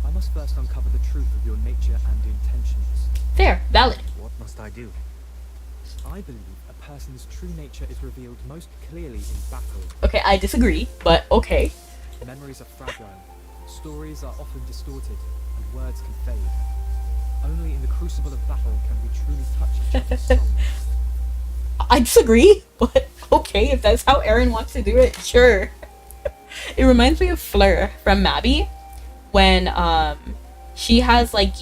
I must first uncover the truth of your nature and intentions. Fair, valid. What must I do? I believe a person's true nature is revealed most clearly in battle. Okay, I disagree, but okay. Memories are fragile, stories are often distorted, and words can fade. Only in the crucible of battle can we truly touch each other's souls. I disagree, but okay, if that's how Aaron wants to do it, sure. It reminds me of Fleur from Mabby, when she has like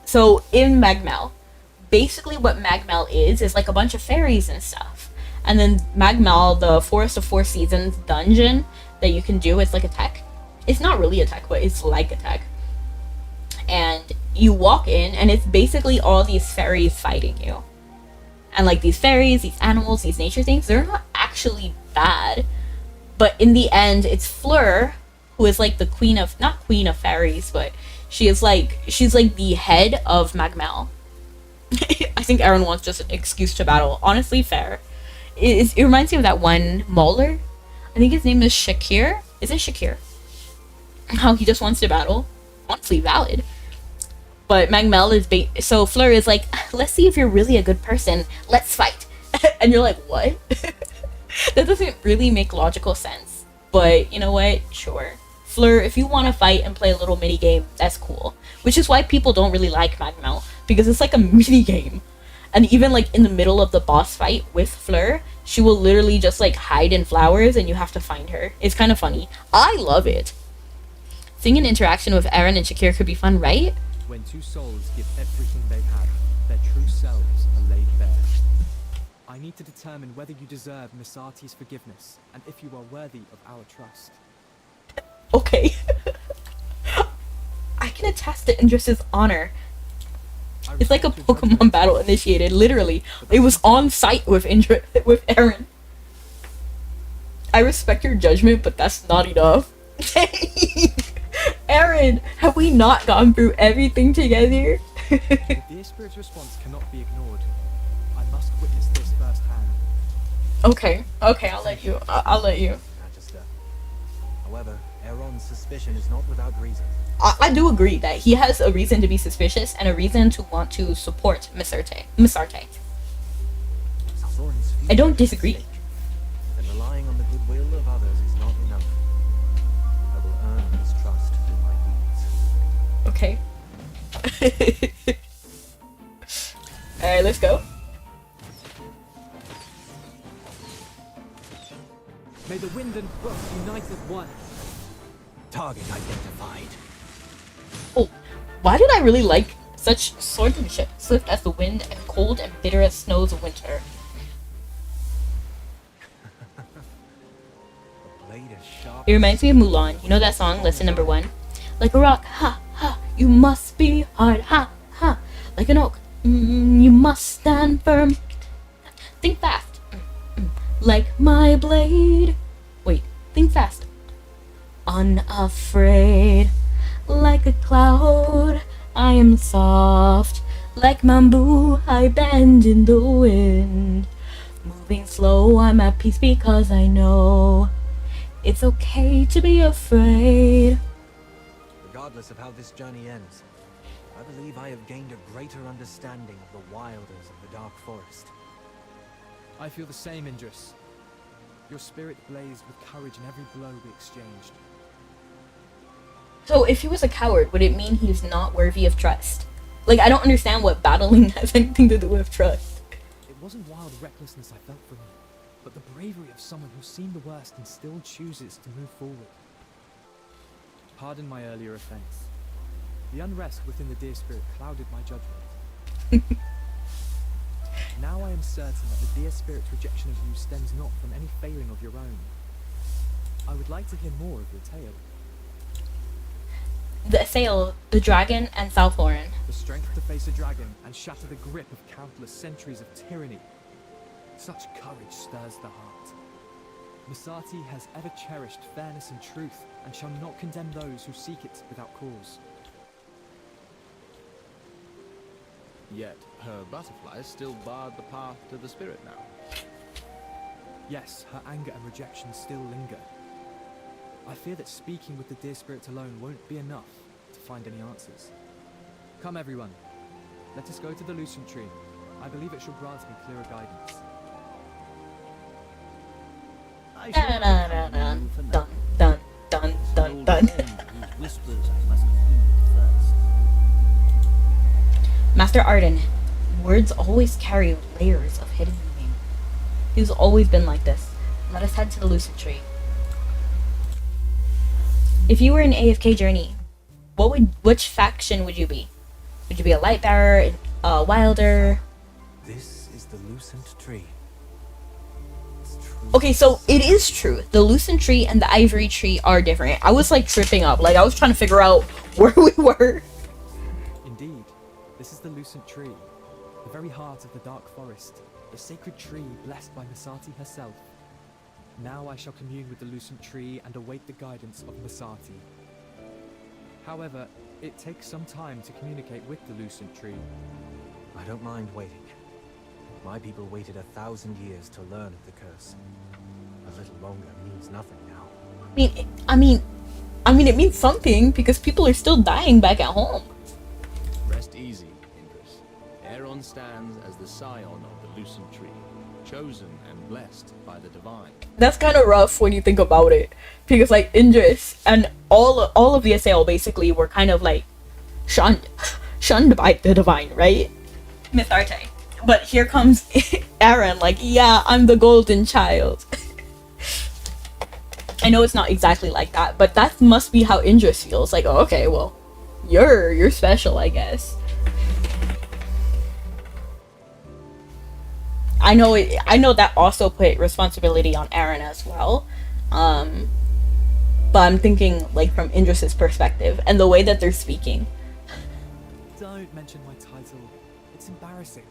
so in Magmel, basically what Magmel is like a bunch of fairies and stuff. And then Magmel, the Forest of Four Seasons dungeon that you can do, it's like a tech. It's not really a tech, but it's like a tech. And you walk in, and it's basically all these fairies fighting you. And like these fairies, these animals, these nature things, they're not actually bad. But in the end, it's Fleur, who is like the queen of, not queen of fairies, but she's like the head of Magmel. I think Aaron wants just an excuse to battle. Honestly, fair. It reminds me of that one Mauler. I think his name is Shakir. Is it Shakir? How he just wants to battle. Honestly, valid. But Magmel is so Fleur is like, let's see if you're really a good person. Let's fight. And you're like, what? That doesn't really make logical sense. But you know what? Sure. Fleur, if you want to fight and play a little mini game, that's cool. Which is why people don't really like Magmel, because it's like a mini game. And even like in the middle of the boss fight with Fleur, she will literally just like hide in flowers and you have to find her. It's kind of funny. I love it. Seeing an interaction with Aaron and Shakir could be fun, right? When two souls give everything they have, their true selves are laid bare. I need to determine whether you deserve Misati's forgiveness, and if you are worthy of our trust. Okay. I can attest to Indris's honor. It's like a Pokemon battle initiated, literally. It was on site with with Aaron. I respect your judgment, but that's not enough. Aaron, have we not gone through everything together? The deer spirit's response cannot be ignored. I must witness this firsthand. Okay, I'll let you. I'll let you. Magister. However, Aaron's suspicion is not without reason. I do agree that he has a reason to be suspicious and a reason to want to support Miss Arte. I don't disagree. And relying on the goodwill of others is not enough. I will earn his trust through my deeds. Okay. Alright, let's go. May the wind and brook unite as one. Target identified. Oh, why did I really like such swordsmanship, swift as the wind and cold and bitter as snows of winter. A blade as sharp It reminds me of Mulan. You know that song, Lesson Number 1? Like a rock, ha, ha, you must be hard, ha, ha. Like an oak, you must stand firm. Think fast, like my blade. Wait, think fast. Unafraid, like a cloud, I am soft. Like bamboo, I bend in the wind. Moving slow, I'm at peace because I know it's okay to be afraid. Regardless of how this journey ends, I believe I have gained a greater understanding of the wilders of the Dark Forest. I feel the same, Indris. Your spirit blazed with courage in every blow we exchanged. So if he was a coward, would it mean he's not worthy of trust? Like, I don't understand what battling has anything to do with trust. It wasn't wild recklessness I felt from you, but the bravery of someone who's seen the worst and still chooses to move forward. Pardon my earlier offense. The unrest within the deer spirit clouded my judgment. Now I am certain that the deer spirit's rejection of you stems not from any failing of your own. I would like to hear more of your tale. The assail, the dragon, and Southorn. The strength to face a dragon and shatter the grip of countless centuries of tyranny. Such courage stirs the heart. Misati has ever cherished fairness and truth, and shall not condemn those who seek it without cause. Yet her butterflies still barred the path to the spirit now. Yes, her anger and rejection still linger. I fear that speaking with the deer spirit alone won't be enough to find any answers. Come everyone, let us go to the Lucent Tree. I believe it shall grant me clearer guidance. I shall not have you for now. Dun, dun, dun, dun, dun. Whose whispers I must heed first. Master Arden, words always carry layers of hidden meaning. He's always been like this. Let us head to the Lucent Tree. If you were in AFK Journey, which faction would you be? Would you be a light bearer, a wilder? This is the Lucent Tree. It's true. Okay, so it is true. The Lucent Tree and the Ivory Tree are different. I was like tripping up. Like I was trying to figure out where we were. Indeed, this is the Lucent Tree, the very heart of the Dark Forest, the sacred tree blessed by Misati herself. Now I shall commune with the Lucent Tree and await the guidance of Misati. However, it takes some time to communicate with the Lucent Tree. I don't mind waiting. My people waited 1,000 years to learn of the curse. A little longer means nothing now. I mean, it means something because people are still dying back at home. Rest easy, Indris. Aeron stands as the scion of the Lucent Tree, chosen and blessed by the divine. That's kind of rough when you think about it, because like Indris and all of the Assail basically were kind of like shunned by the divine, right? Mitharte. But here comes Aaron, like, yeah, I'm the golden child. I know it's not exactly like that, but that must be how Indris feels. Like, oh, okay, well, you're special, I guess. I know that also put responsibility on Aaron as well. But I'm thinking like from Indris's perspective and the way that they're speaking. Don't mention my title. It's embarrassing.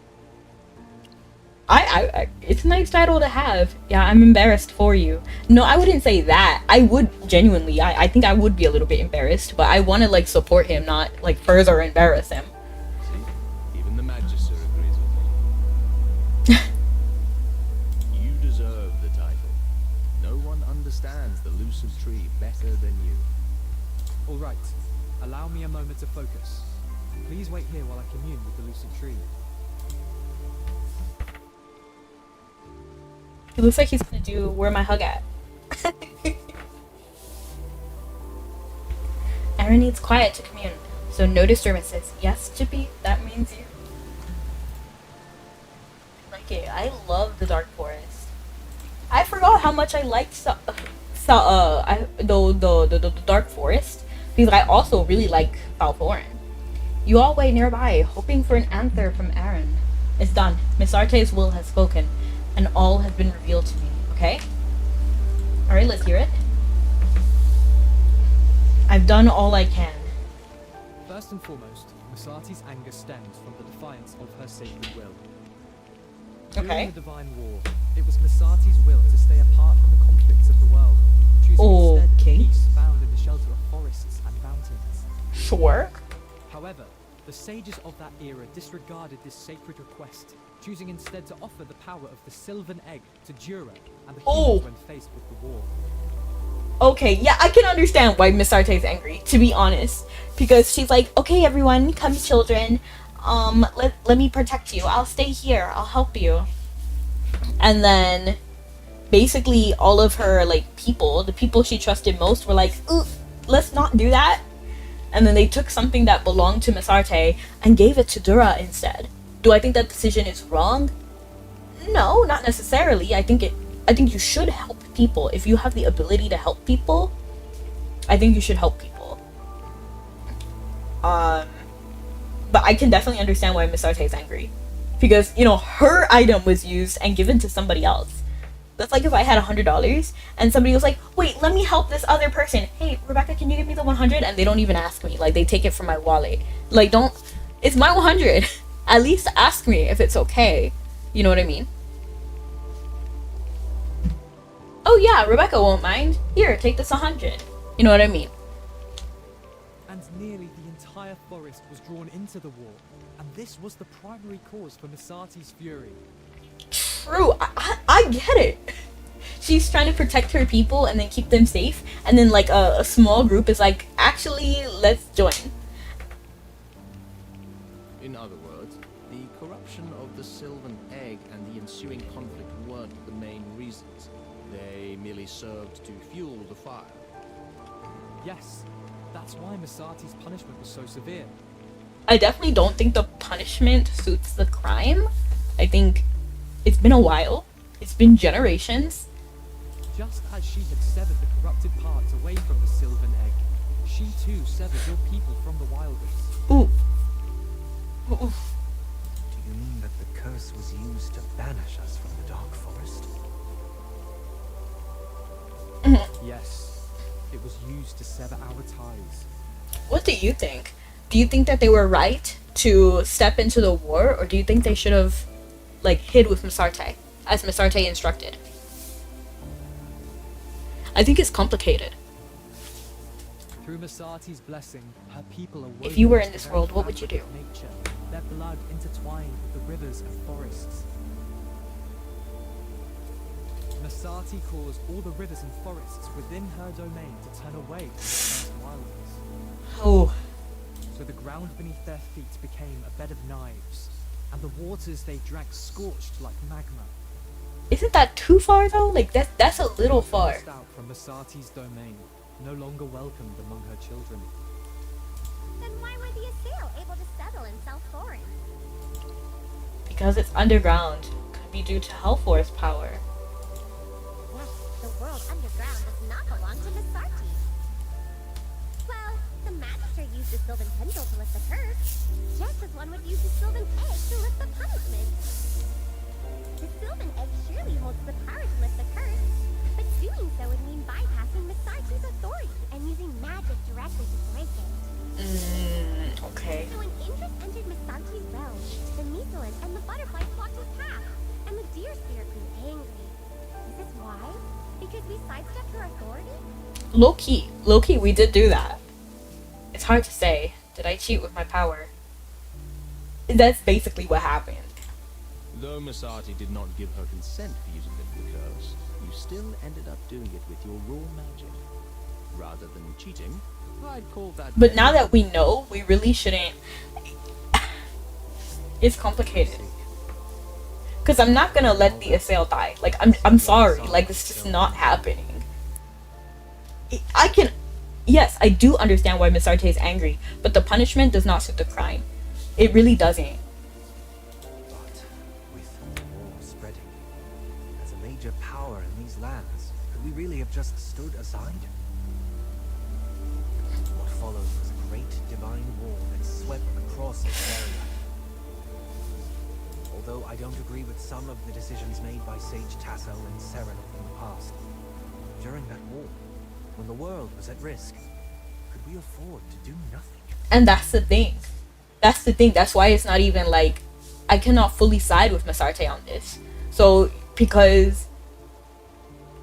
I it's a nice title to have. Yeah, I'm embarrassed for you. No, I wouldn't say that. I would genuinely, I think I would be a little bit embarrassed, but I want to like support him, not like further embarrass him. See? Even the Magister agrees with me. You deserve the title. No one understands the Lucent Tree better than you. All right, allow me a moment to focus. Please wait here while I commune with the Lucent Tree. He looks like he's gonna do where my hug at. Aaron needs quiet to commune, so no disturbances. Yes, Chippy, that means you. Like it. I love the Dark Forest. I forgot how much I liked the Dark Forest because I also really like Falforan. You all wait nearby, hoping for an answer from Aaron. It's done. Miss Arte's will has spoken, and all has been revealed to me, okay? Alright, let's hear it. I've done all I can. First and foremost, Misati's anger stems from the defiance of her sacred will. Okay. During the Divine War, it was Misati's will to stay apart from the conflicts of the world, choosing instead Okay. the peace found in the shelter of forests and mountains. Sure. However, the sages of that era disregarded this sacred request, choosing instead to offer the power of the Sylvan Egg to Jura and the humans when faced with the war. Okay, yeah, I can understand why Miss Arte's angry, to be honest. Because she's like, okay, everyone, come children. Let me protect you. I'll stay here. I'll help you. And then, basically, all of her, like, people, the people she trusted most were like, ooh, let's not do that. And then they took something that belonged to Miss Arte and gave it to Dura instead. Do I think that decision is wrong? No, not necessarily. I think you should help people. If you have the ability to help people, I think you should help people. But I can definitely understand why Miss Arte is angry. Because, you know, her item was used and given to somebody else. That's like if I had $100 and somebody was like, wait, let me help this other person. Hey, Rebecca, can you give me the 100? And they don't even ask me. Like, they take it from my wallet. Like, it's my 100. At least ask me if it's okay. You know what I mean? Oh yeah, Rebecca won't mind. Here, take this 100. You know what I mean? And nearly the entire forest was drawn into the war, and this was the primary cause for Misati's fury. True, I get it. She's trying to protect her people and then keep them safe, and then like a small group is like, actually, let's join. In other words, the corruption of the Sylvan Egg and the ensuing conflict weren't the main reasons. They merely served to fuel the fire. Yes, that's why Misati's punishment was so severe. I definitely don't think the punishment suits the crime. I think it's been a while. It's been generations. Just as she had severed the corrupted parts away from the Sylvan Egg, she too severed your people from the wilderness. Ooh. Ooh. Do you mean that the curse was used to banish us from the Dark Forest? Yes, it was used to sever our ties. What do you think? Do you think that they were right to step into the war, or do you think they should have, like, hid with Miss Arte, as Miss Arte instructed? I think it's complicated. Through Misati's blessing, her people awoke. If you were in to this the world, very what would you fabric do? of Nature, their blood intertwined with the rivers and forests. Misati caused all the rivers and forests within her domain to turn away from the first wilderness. Oh. So the ground beneath their feet became a bed of knives, and the waters they drank scorched like magma. Isn't that too far though? Like that's a little far. Cast out from Misati's domain, no longer welcomed among her children. Then why were the Assail able to settle in South Thorin? Because it's underground. Could be due to Hellforce power. Yes, the world underground does not belong to Misarti. Well, the Magister used the Sylvan Tendril to lift the curse, just as one would use the Sylvan Egg to lift the punishment. The Sylvan Egg surely holds the power to lift the curse, but doing so would mean bypassing Misarti's authority and using magic directly to break it. Okay. So when Indris entered Misarti's realm, the Mesolin and the butterfly blocked his path, and the deer spirit grew angry. Is this why? Because we sidestepped her authority? Low key, we did do that. It's hard to say. Did I cheat with my power? That's basically what happened. Though Misati did not give her consent for using the curse, you still ended up doing it with your raw magic. Rather than cheating, I'd call that... But now that we know, we really shouldn't... It's complicated. Because I'm not gonna let the Assail die. Like, I'm sorry. Like, it's just not happening. Yes, I do understand why Miss Arte is angry, but the punishment does not suit the crime. It really doesn't. But with the war spreading, as a major power in these lands, could we really have just stood aside? What followed was a great divine war that swept across this area. Although I don't agree with some of the decisions made by Sage Tasso and Cyrano in the past, during that war, when the world was at risk, could we afford to do nothing? And that's the thing. That's the thing. That's why it's not even like I cannot fully side with Masarte on this. So because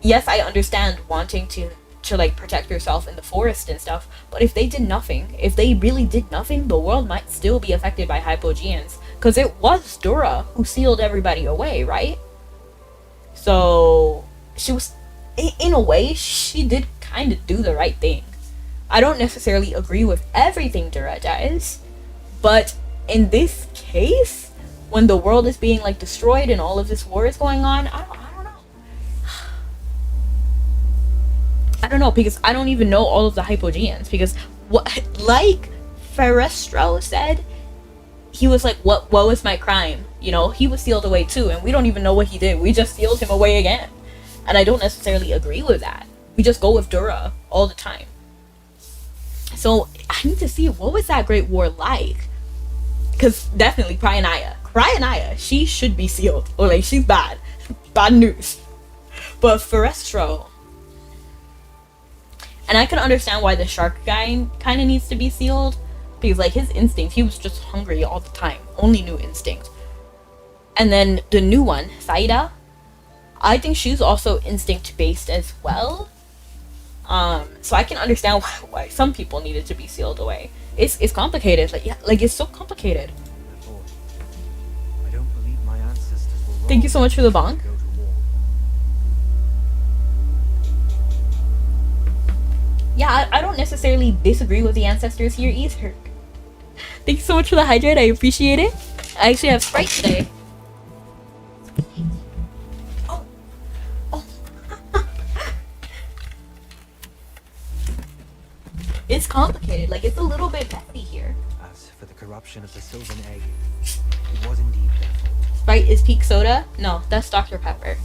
yes, I understand wanting to like protect yourself in the forest and stuff, but if they did nothing, if they really did nothing, the world might still be affected by hypogeans, because it was Dura who sealed everybody away, right? So she was, in a way, she did kind of do the right thing. I don't necessarily agree with everything Dura does, but in this case, when the world is being like destroyed and all of this war is going on, I don't know, because I don't even know all of the hypogeans, because what, like Ferestro said, he was like, what was my crime? You know, he was sealed away too, and we don't even know what he did. We just sealed him away again. And I don't necessarily agree with that. We just go with Dura all the time. So I need to see, what was that Great War like? Because definitely Cryanaya, she should be sealed. Or like, she's bad. Bad news. But Ferestro, and I can understand why the shark guy kind of needs to be sealed, because like his instinct, he was just hungry all the time, only new instinct. And then the new one, Saida, I think she's also instinct based as well. So I can understand why some people needed to be sealed away. It's complicated, like it's so complicated. I don't believe my ancestors were wrong. Thank you so much for the bonk. Yeah, I don't necessarily disagree with the ancestors here either. Thank you so much for the hydrate, I appreciate it. I actually have Sprite today. Oh. It's complicated, like it's a little bit messy here. As for the corruption of the Sylvan Egg, it was indeed their fault. Sprite is peak soda? No, that's Dr. Pepper.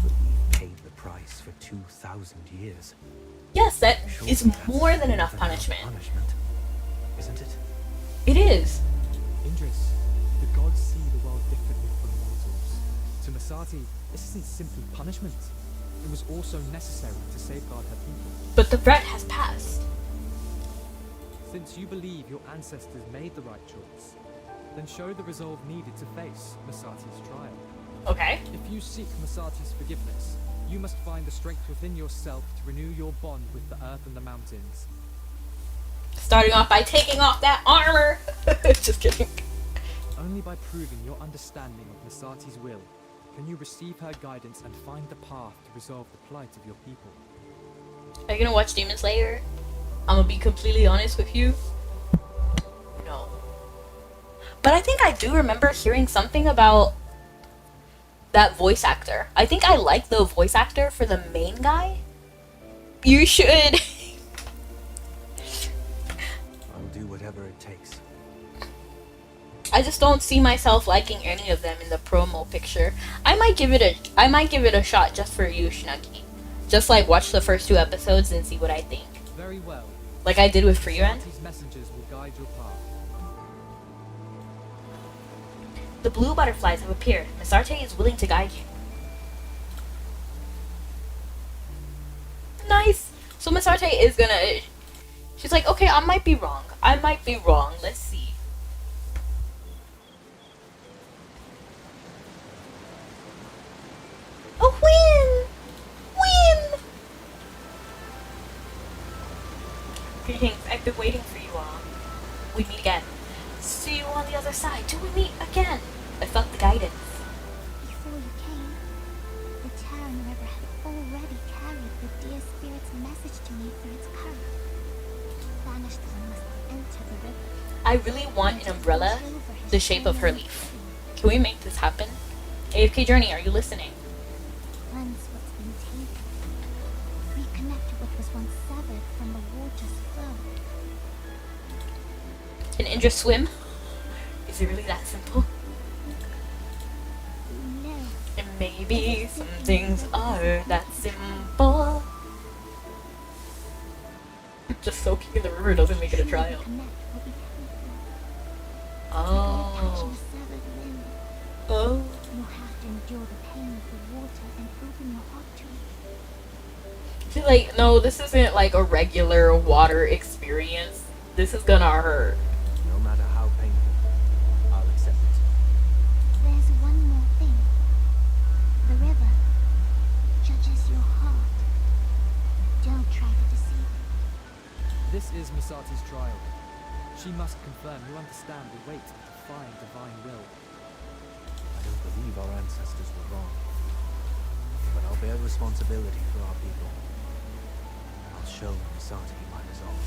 But we paid the price for 2,000 years. Yes, that Surely is that's more than enough punishment. Isn't it? It is. Indris, the gods see the world differently from mortals. To Masati, this isn't simply punishment. It was also necessary to safeguard her people. But the threat has passed. Since you believe your ancestors made the right choice, then show the resolve needed to face Masati's trial. Okay. If you seek Masati's forgiveness, you must find the strength within yourself to renew your bond with the earth and the mountains. Starting off by taking off that armor. Just kidding. Only by proving your understanding of Masati's will can you receive her guidance and find the path to resolve the plight of your people. Are you gonna watch Demon Slayer? I'm gonna be completely honest with you. No. But I think I do remember hearing something about that voice actor. I think I like the voice actor for the main guy. You should. I'll do whatever it takes. I just don't see myself liking any of them in the promo picture. I might give it a shot just for you, Shinaki. Just like watch the first 2 episodes and see what I think. Very well. Like I did with Freeran. Masati's messengers will guide your path. The blue butterflies have appeared. Masarte is willing to guide you. Nice. So Masarte is gonna... She's like, okay, I might be wrong. Let's see. A win! Win! Greetings. I've been waiting for you all. We meet again. See you on the other side. Do we meet again? I felt the guidance. Before you came, the Terran River had already carried the dear spirit's message to me through its current. Banished one must enter the river. I really want an umbrella the shape of her leaf. Can we make this happen? AFK Journey, are you listening? Cleanse what's been tainted. Reconnect what was once severed from the water's flow. An Captain Indra swim? Is it really that simple? No. And maybe some things are that simple. Just soaking in the river doesn't make it a trial. Oh. Oh. You'll have to endure the pain of the water and open your heart to it. She's like, no, this isn't like a regular water experience. This is gonna hurt. No matter how painful, I'll accept it. There's one more thing. The river judges your heart. Don't try to deceive it. This is Misati's trial. She must confirm you understand the weight of defying divine will. I don't believe our ancestors were wrong. But I'll bear responsibility for our people. I'll show Misati my resolve.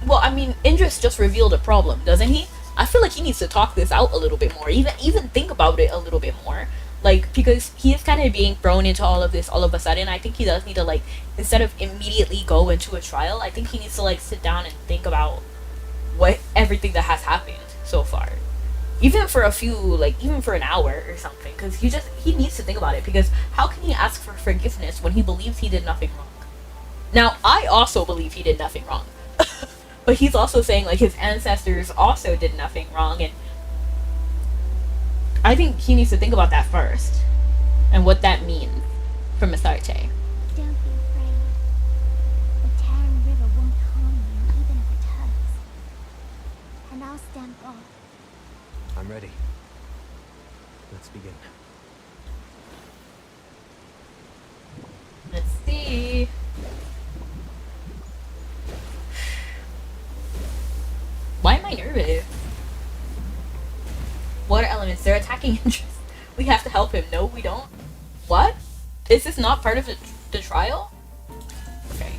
Well, I mean, Indris just revealed a problem, doesn't he? I feel like he needs to talk this out a little bit more, even think about it a little bit more. Like, because he is kind of being thrown into all of this all of a sudden. I think he does need to, like, instead of immediately go into a trial, I think he needs to, like, sit down and think about everything that has happened so far. Even for a few, like, even for an hour or something. Because he needs to think about it. Because how can he ask for forgiveness when he believes he did nothing wrong? Now, I also believe he did nothing wrong. But he's also saying, like, his ancestors also did nothing wrong, and I think he needs to think about that first, and what that means for Misarte. Don't be afraid. The Terran River won't harm you, even if it hurts. And I'll stand guard. I'm ready. Let's begin. Let's see. Why am I nervous? Water elements, they're attacking interest. We have to help him. No, we don't. What? Is this not part of the trial? Okay.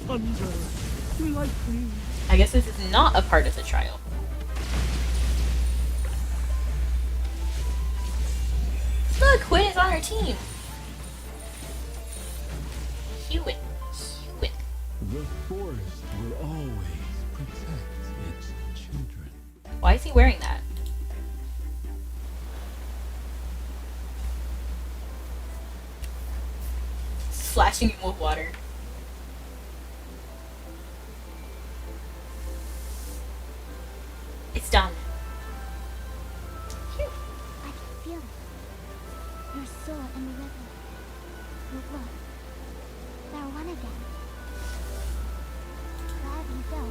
Thunder, lightning. I guess this is not a part of the trial. Look, Quinn is on our team. Hewitt. The forest will always protect its children. Why is he wearing that? Splashing him with water. It's done. Phew. I can feel it. Your soul in the river. Your blood. They're one again. Wherever you go,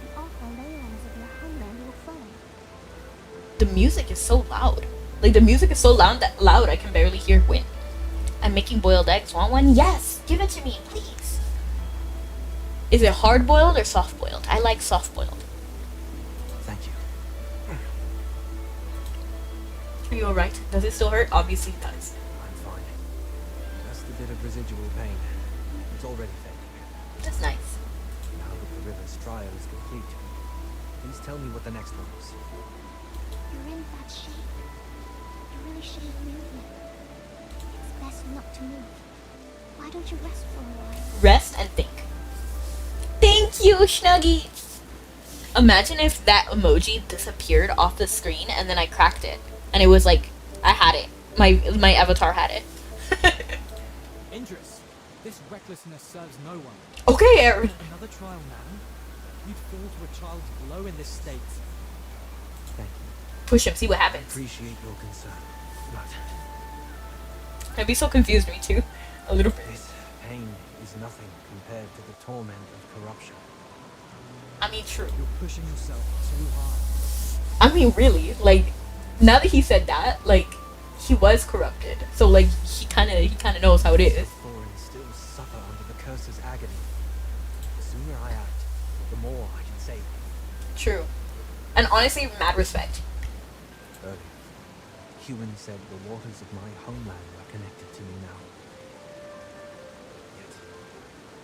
the awful leylands of your homeland will follow. The music is so loud. Like, the music is so loud I can barely hear Win. I'm making boiled eggs. Want one? Yes! Give it to me, please. Is it hard boiled or soft boiled? I like soft boiled. Thank you. Are you alright? Does it still hurt? Obviously it does. I'm fine. Just a bit of residual pain. It's already fading. That's nice. Now that the river's trial is complete, please tell me what the next one is. You're in bad shape. You really shouldn't move yet. It's best not to move. Why don't you rest for a while? Rest and think. Thank you, Snuggie! Imagine if that emoji disappeared off the screen and then I cracked it. And it was like, I had it. My avatar had it. Indris, this recklessness serves no one. Okay, Aaron. Another trial now? You'd fall to a child's blow in this state. Thank you. Push him, see what I happens. appreciate your concern, but I'd be so confused, me too. A little bit. this pain is nothing compared to the torment of corruption. I mean, true. You're pushing yourself too hard. I mean, really, like, now that he said that, like, he was corrupted. So, like, he kind of knows how it is. Foreigners still suffer under the curse's agony. The sooner I act, the more I can save. True. And honestly, mad respect. Earlier, Human said the waters of my homeland were connected to me now. Yet,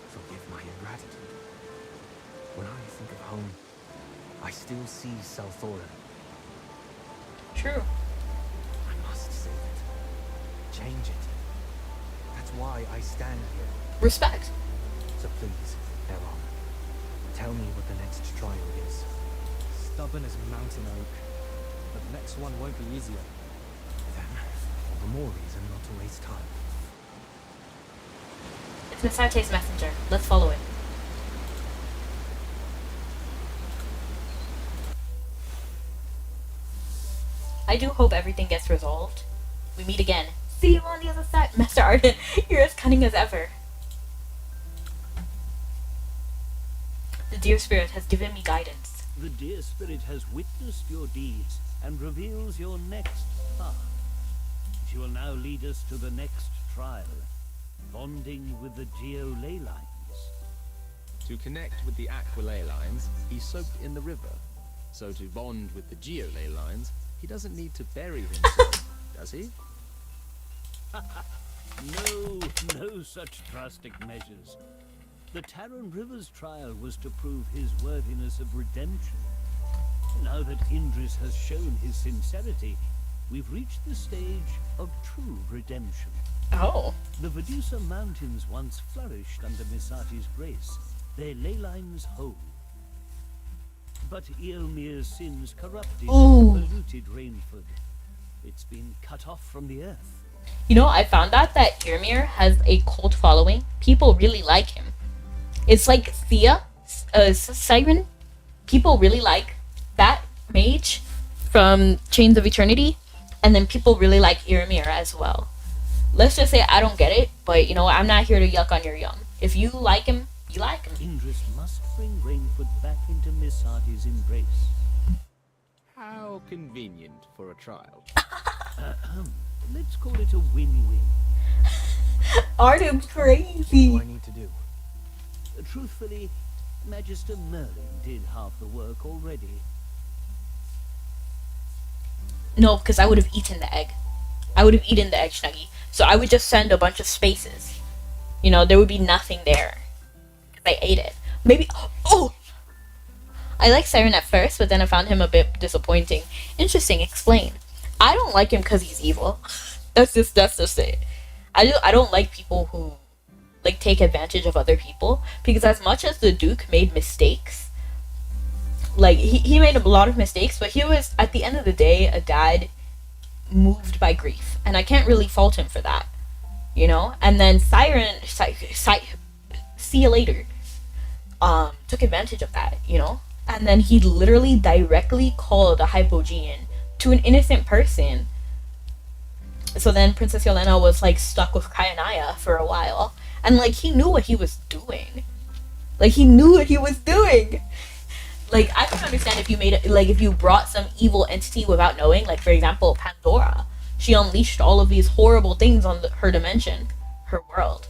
forgive my ingratitude. When I think of home, I still see Salthoran. True. I must change it. That's why I stand here. Respect. So please, Elon, tell me what the next trial is. Stubborn as mountain oak. But the next one won't be easier. Then, all the more reason not to waste time. It's Misate's messenger. Let's follow it. I do hope everything gets resolved. We meet again. See you on the other side. Master Arden, you're as cunning as ever. The dear spirit has given me guidance. The dear spirit has witnessed your deeds and reveals your next path. She will now lead us to the next trial, bonding with the geo-ley lines. To connect with the aqua ley lines, he's soaked in the river. So to bond with the geo-ley lines, he doesn't need to bury himself, does he? No such drastic measures. The Terran Rivers trial was to prove his worthiness of redemption. Now that Indris has shown his sincerity, we've reached the stage of true redemption. Oh. The Vtuber Mountains once flourished under Misati's grace, their ley lines whole. But Eomir's sins corrupted and polluted Rainford. It's been cut off from the earth. You know, I found out that Eomir has a cult following. People really like him. It's like Thea, Siren. People really like that mage from Chains of Eternity. And then people really like Eomir as well. Let's just say I don't get it, but you know, I'm not here to yuck on your yum. If you like him, you like him. Indris must bring Rainford back into Misati's embrace. How convenient for a trial. Let's call it a win-win. Arden's crazy. What do I need to do? Truthfully, Magister Merlin did half the work already. No, because I would have eaten the egg. I would have eaten the egg, Snuggie. So I would just send a bunch of spaces. You know, there would be nothing there. Because I ate it. Maybe... Oh! I liked Siren at first, but then I found him a bit disappointing. Interesting, explain. I don't like him because he's evil. That's just it. I don't like people who like take advantage of other people, because as much as the Duke made mistakes, like he made a lot of mistakes, but he was at the end of the day a dad moved by grief, and I can't really fault him for that, you know. And then Siren, see you later, took advantage of that, you know. And then he literally directly called a hypogean to an innocent person. So then Princess Yelena was like stuck with Kyanaya for a while. And like he knew what he was doing. Like he knew what he was doing. Like I can understand if you made it, like if you brought some evil entity without knowing, like for example Pandora. She unleashed all of these horrible things on her dimension, her world.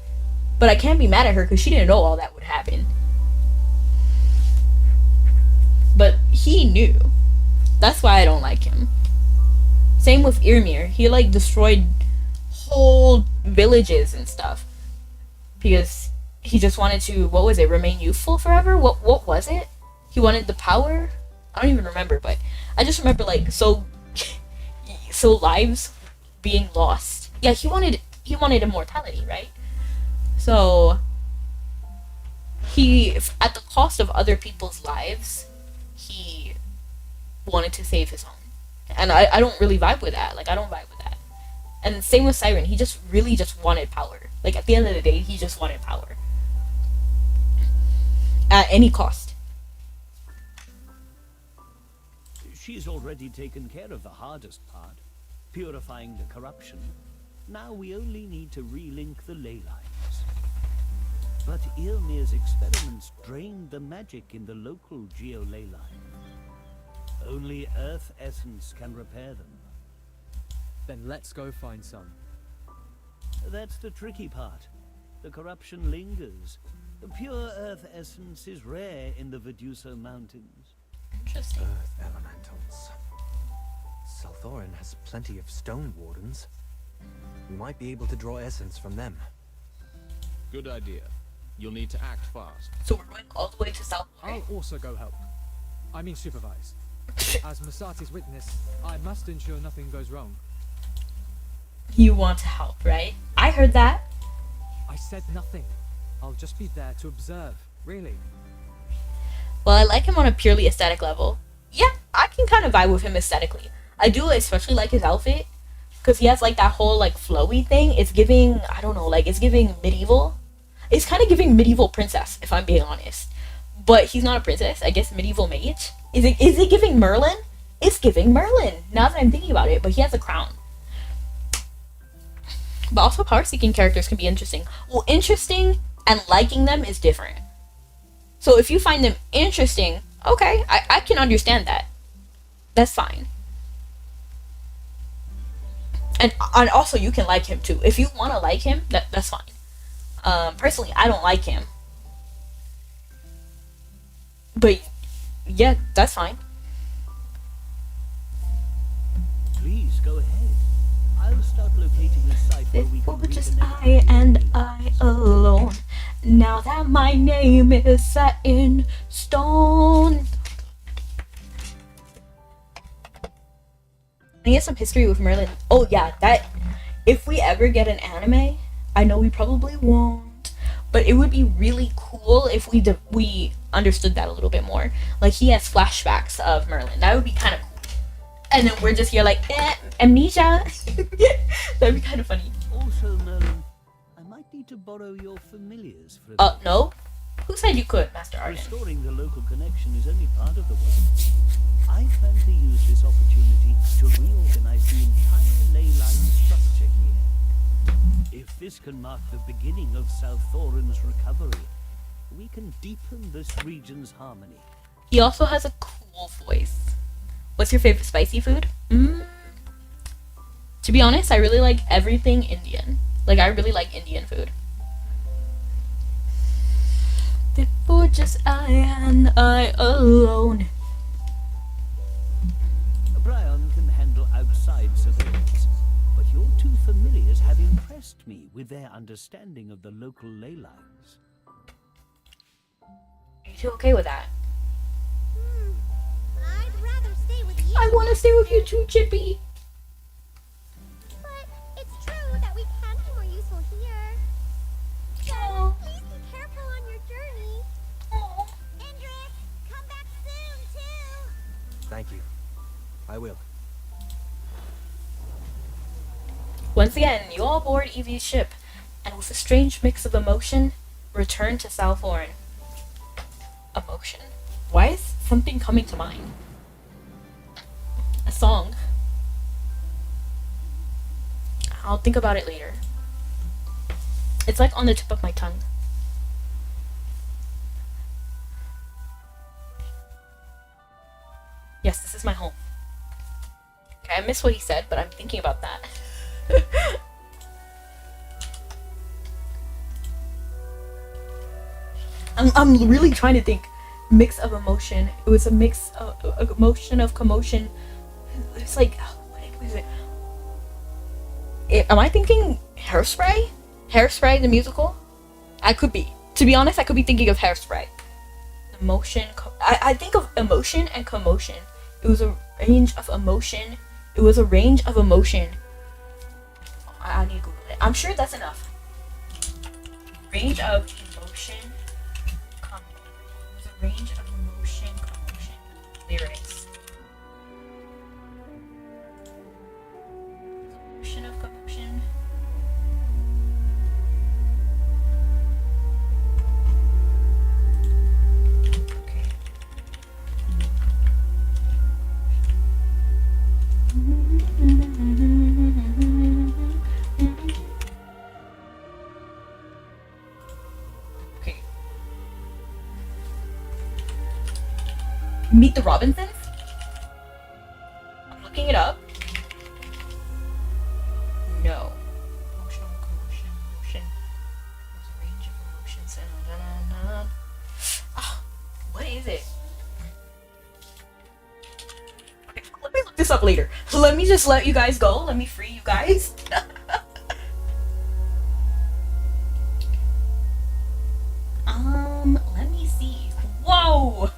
But I can't be mad at her because she didn't know all that would happen. But he knew. That's why I don't like him. Same with Eomir. He like destroyed whole villages and stuff because he just wanted to, what was it, remain youthful forever? What was it? He wanted the power? I don't even remember, but I just remember like so lives being lost. Yeah, he wanted immortality, right? So he, at the cost of other people's lives, he wanted to save his own. And I don't really vibe with that. Like, I don't vibe with that. And same with Siren. He just really just wanted power. Like, at the end of the day, he just wanted power. At any cost. She's already taken care of the hardest part, purifying the corruption. Now we only need to relink the ley lines. But Eomir's experiments drained the magic in the local geo-ley line. Only Earth Essence can repair them. Then let's go find some. That's the tricky part. The corruption lingers. The pure Earth Essence is rare in the Vtuber Mountains. Interesting. Earth elementals. Salthorin has plenty of stone wardens. We might be able to draw essence from them. Good idea. You'll need to act fast. So we're going all the way to South. I'll also go help. I mean supervise. As Misati's witness, I must ensure nothing goes wrong. You want to help, right? I heard that. I said nothing. I'll just be there to observe, really. Well, I like him on a purely aesthetic level. Yeah, I can kind of vibe with him aesthetically. I do especially like his outfit, because he has like that whole like flowy thing. It's giving, I don't know, like it's giving medieval. It's kind of giving medieval princess, if I'm being honest. But he's not a princess. I guess medieval mage. Is it giving Merlin? It's giving Merlin, now that I'm thinking about it. But he has a crown. But also power-seeking characters can be interesting. Well, interesting and liking them is different. So if you find them interesting, okay, I can understand that. That's fine. And also you can like him too. If you want to like him, that's fine. Personally, I don't like him. But yeah, that's fine. Please go ahead. I'll start locating a site where we can Just reconnect. I and I alone. Now that my name is set in stone. He has some history with Merlin. Oh yeah, that if we ever get an anime, I know we probably won't, but it would be really cool if we understood that a little bit more. Like he has flashbacks of Merlin. That would be kind of cool. And then we're just here like, amnesia. That'd be kind of funny. Also, Merlin, I might need to borrow your familiars for a bit. No? Who said you could, Master Arden? Restoring the local connection is only part of the work. I plan to use this opportunity to reorganize the entire ley line structure here. If this can mark the beginning of South Thorin's recovery, we can deepen this region's harmony. He also has a cool voice. What's your favorite spicy food? To be honest, I really like everything Indian. Like, I really like Indian food. For just I and I alone. Brian can handle outside surveillance, but your two familiars have impressed me with their understanding of the local ley lines. Are you okay with that? I'd rather stay with you. I want to stay with you too, Chippy. But it's true that we can be more useful here. So, Oh. please be careful on your journey. Oh. Indris, come back soon, too. Thank you. I will. Once again, you all board Evie's ship, and with a strange mix of emotion, return to South Thorin. Emotion? Why is something coming to mind? A song. I'll think about it later. It's like on the tip of my tongue. Yes, this is my home. Okay, I missed what he said, but I'm thinking about that. I'm really trying to think. Mix of emotion. It was a mix of emotion of commotion. It's like, what is it? Am I thinking Hairspray? Hairspray the musical? I could be. To be honest, I could be thinking of Hairspray. Emotion. I think of emotion and commotion. It was a range of emotion. It was a range of emotion. I need to Google it. I'm sure that's enough. Range of emotion. It was a range of emotion, commotion, lyrics. Emotion of commotion. Okay. Okay. Meet the Robinsons? I'm looking it up. No. Emotional commotion, emotion. There's a range of emotions. What is it? Okay, let me look this up later. Let me just let you guys go. Let me free you guys. Let me see. Whoa!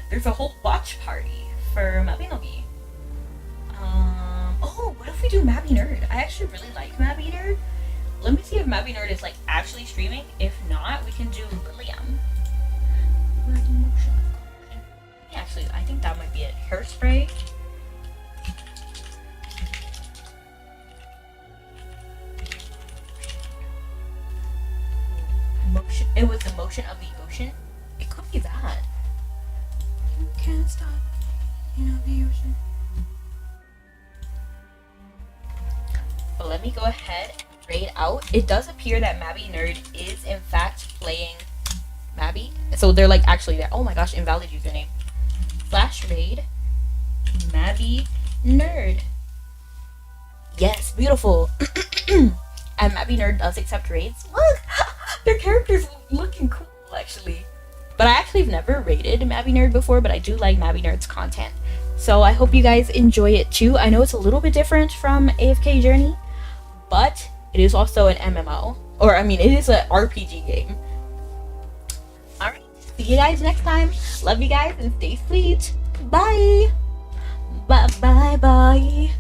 There's a whole watch party for Mabinogi. Oh, what if if we do Mabby Nerd? I actually really like Mabby Nerd. Let me see if Mabby Nerd is like actually streaming. If not, we can do Lilium. Actually, I think that might be it. Hairspray. Motion. It was the motion of the ocean. It could be that. You can't stop. You know the ocean. But let me go ahead and raid out. It does appear that Mabby Nerd is in fact playing Mabby. So they're like actually there. Oh my gosh, invalid username. Slash raid Mabby Nerd. Yes, beautiful. And Mabby Nerd does accept raids. Look, their characters looking cool actually. But I actually have never raided Mabby Nerd before, but I do like Mabby Nerd's content. So I hope you guys enjoy it too. I know it's a little bit different from AFK Journey, but it is also an MMO. Or I mean, it is an RPG game. Alright, see you guys next time. Love you guys and stay sweet. Bye. Bye bye bye.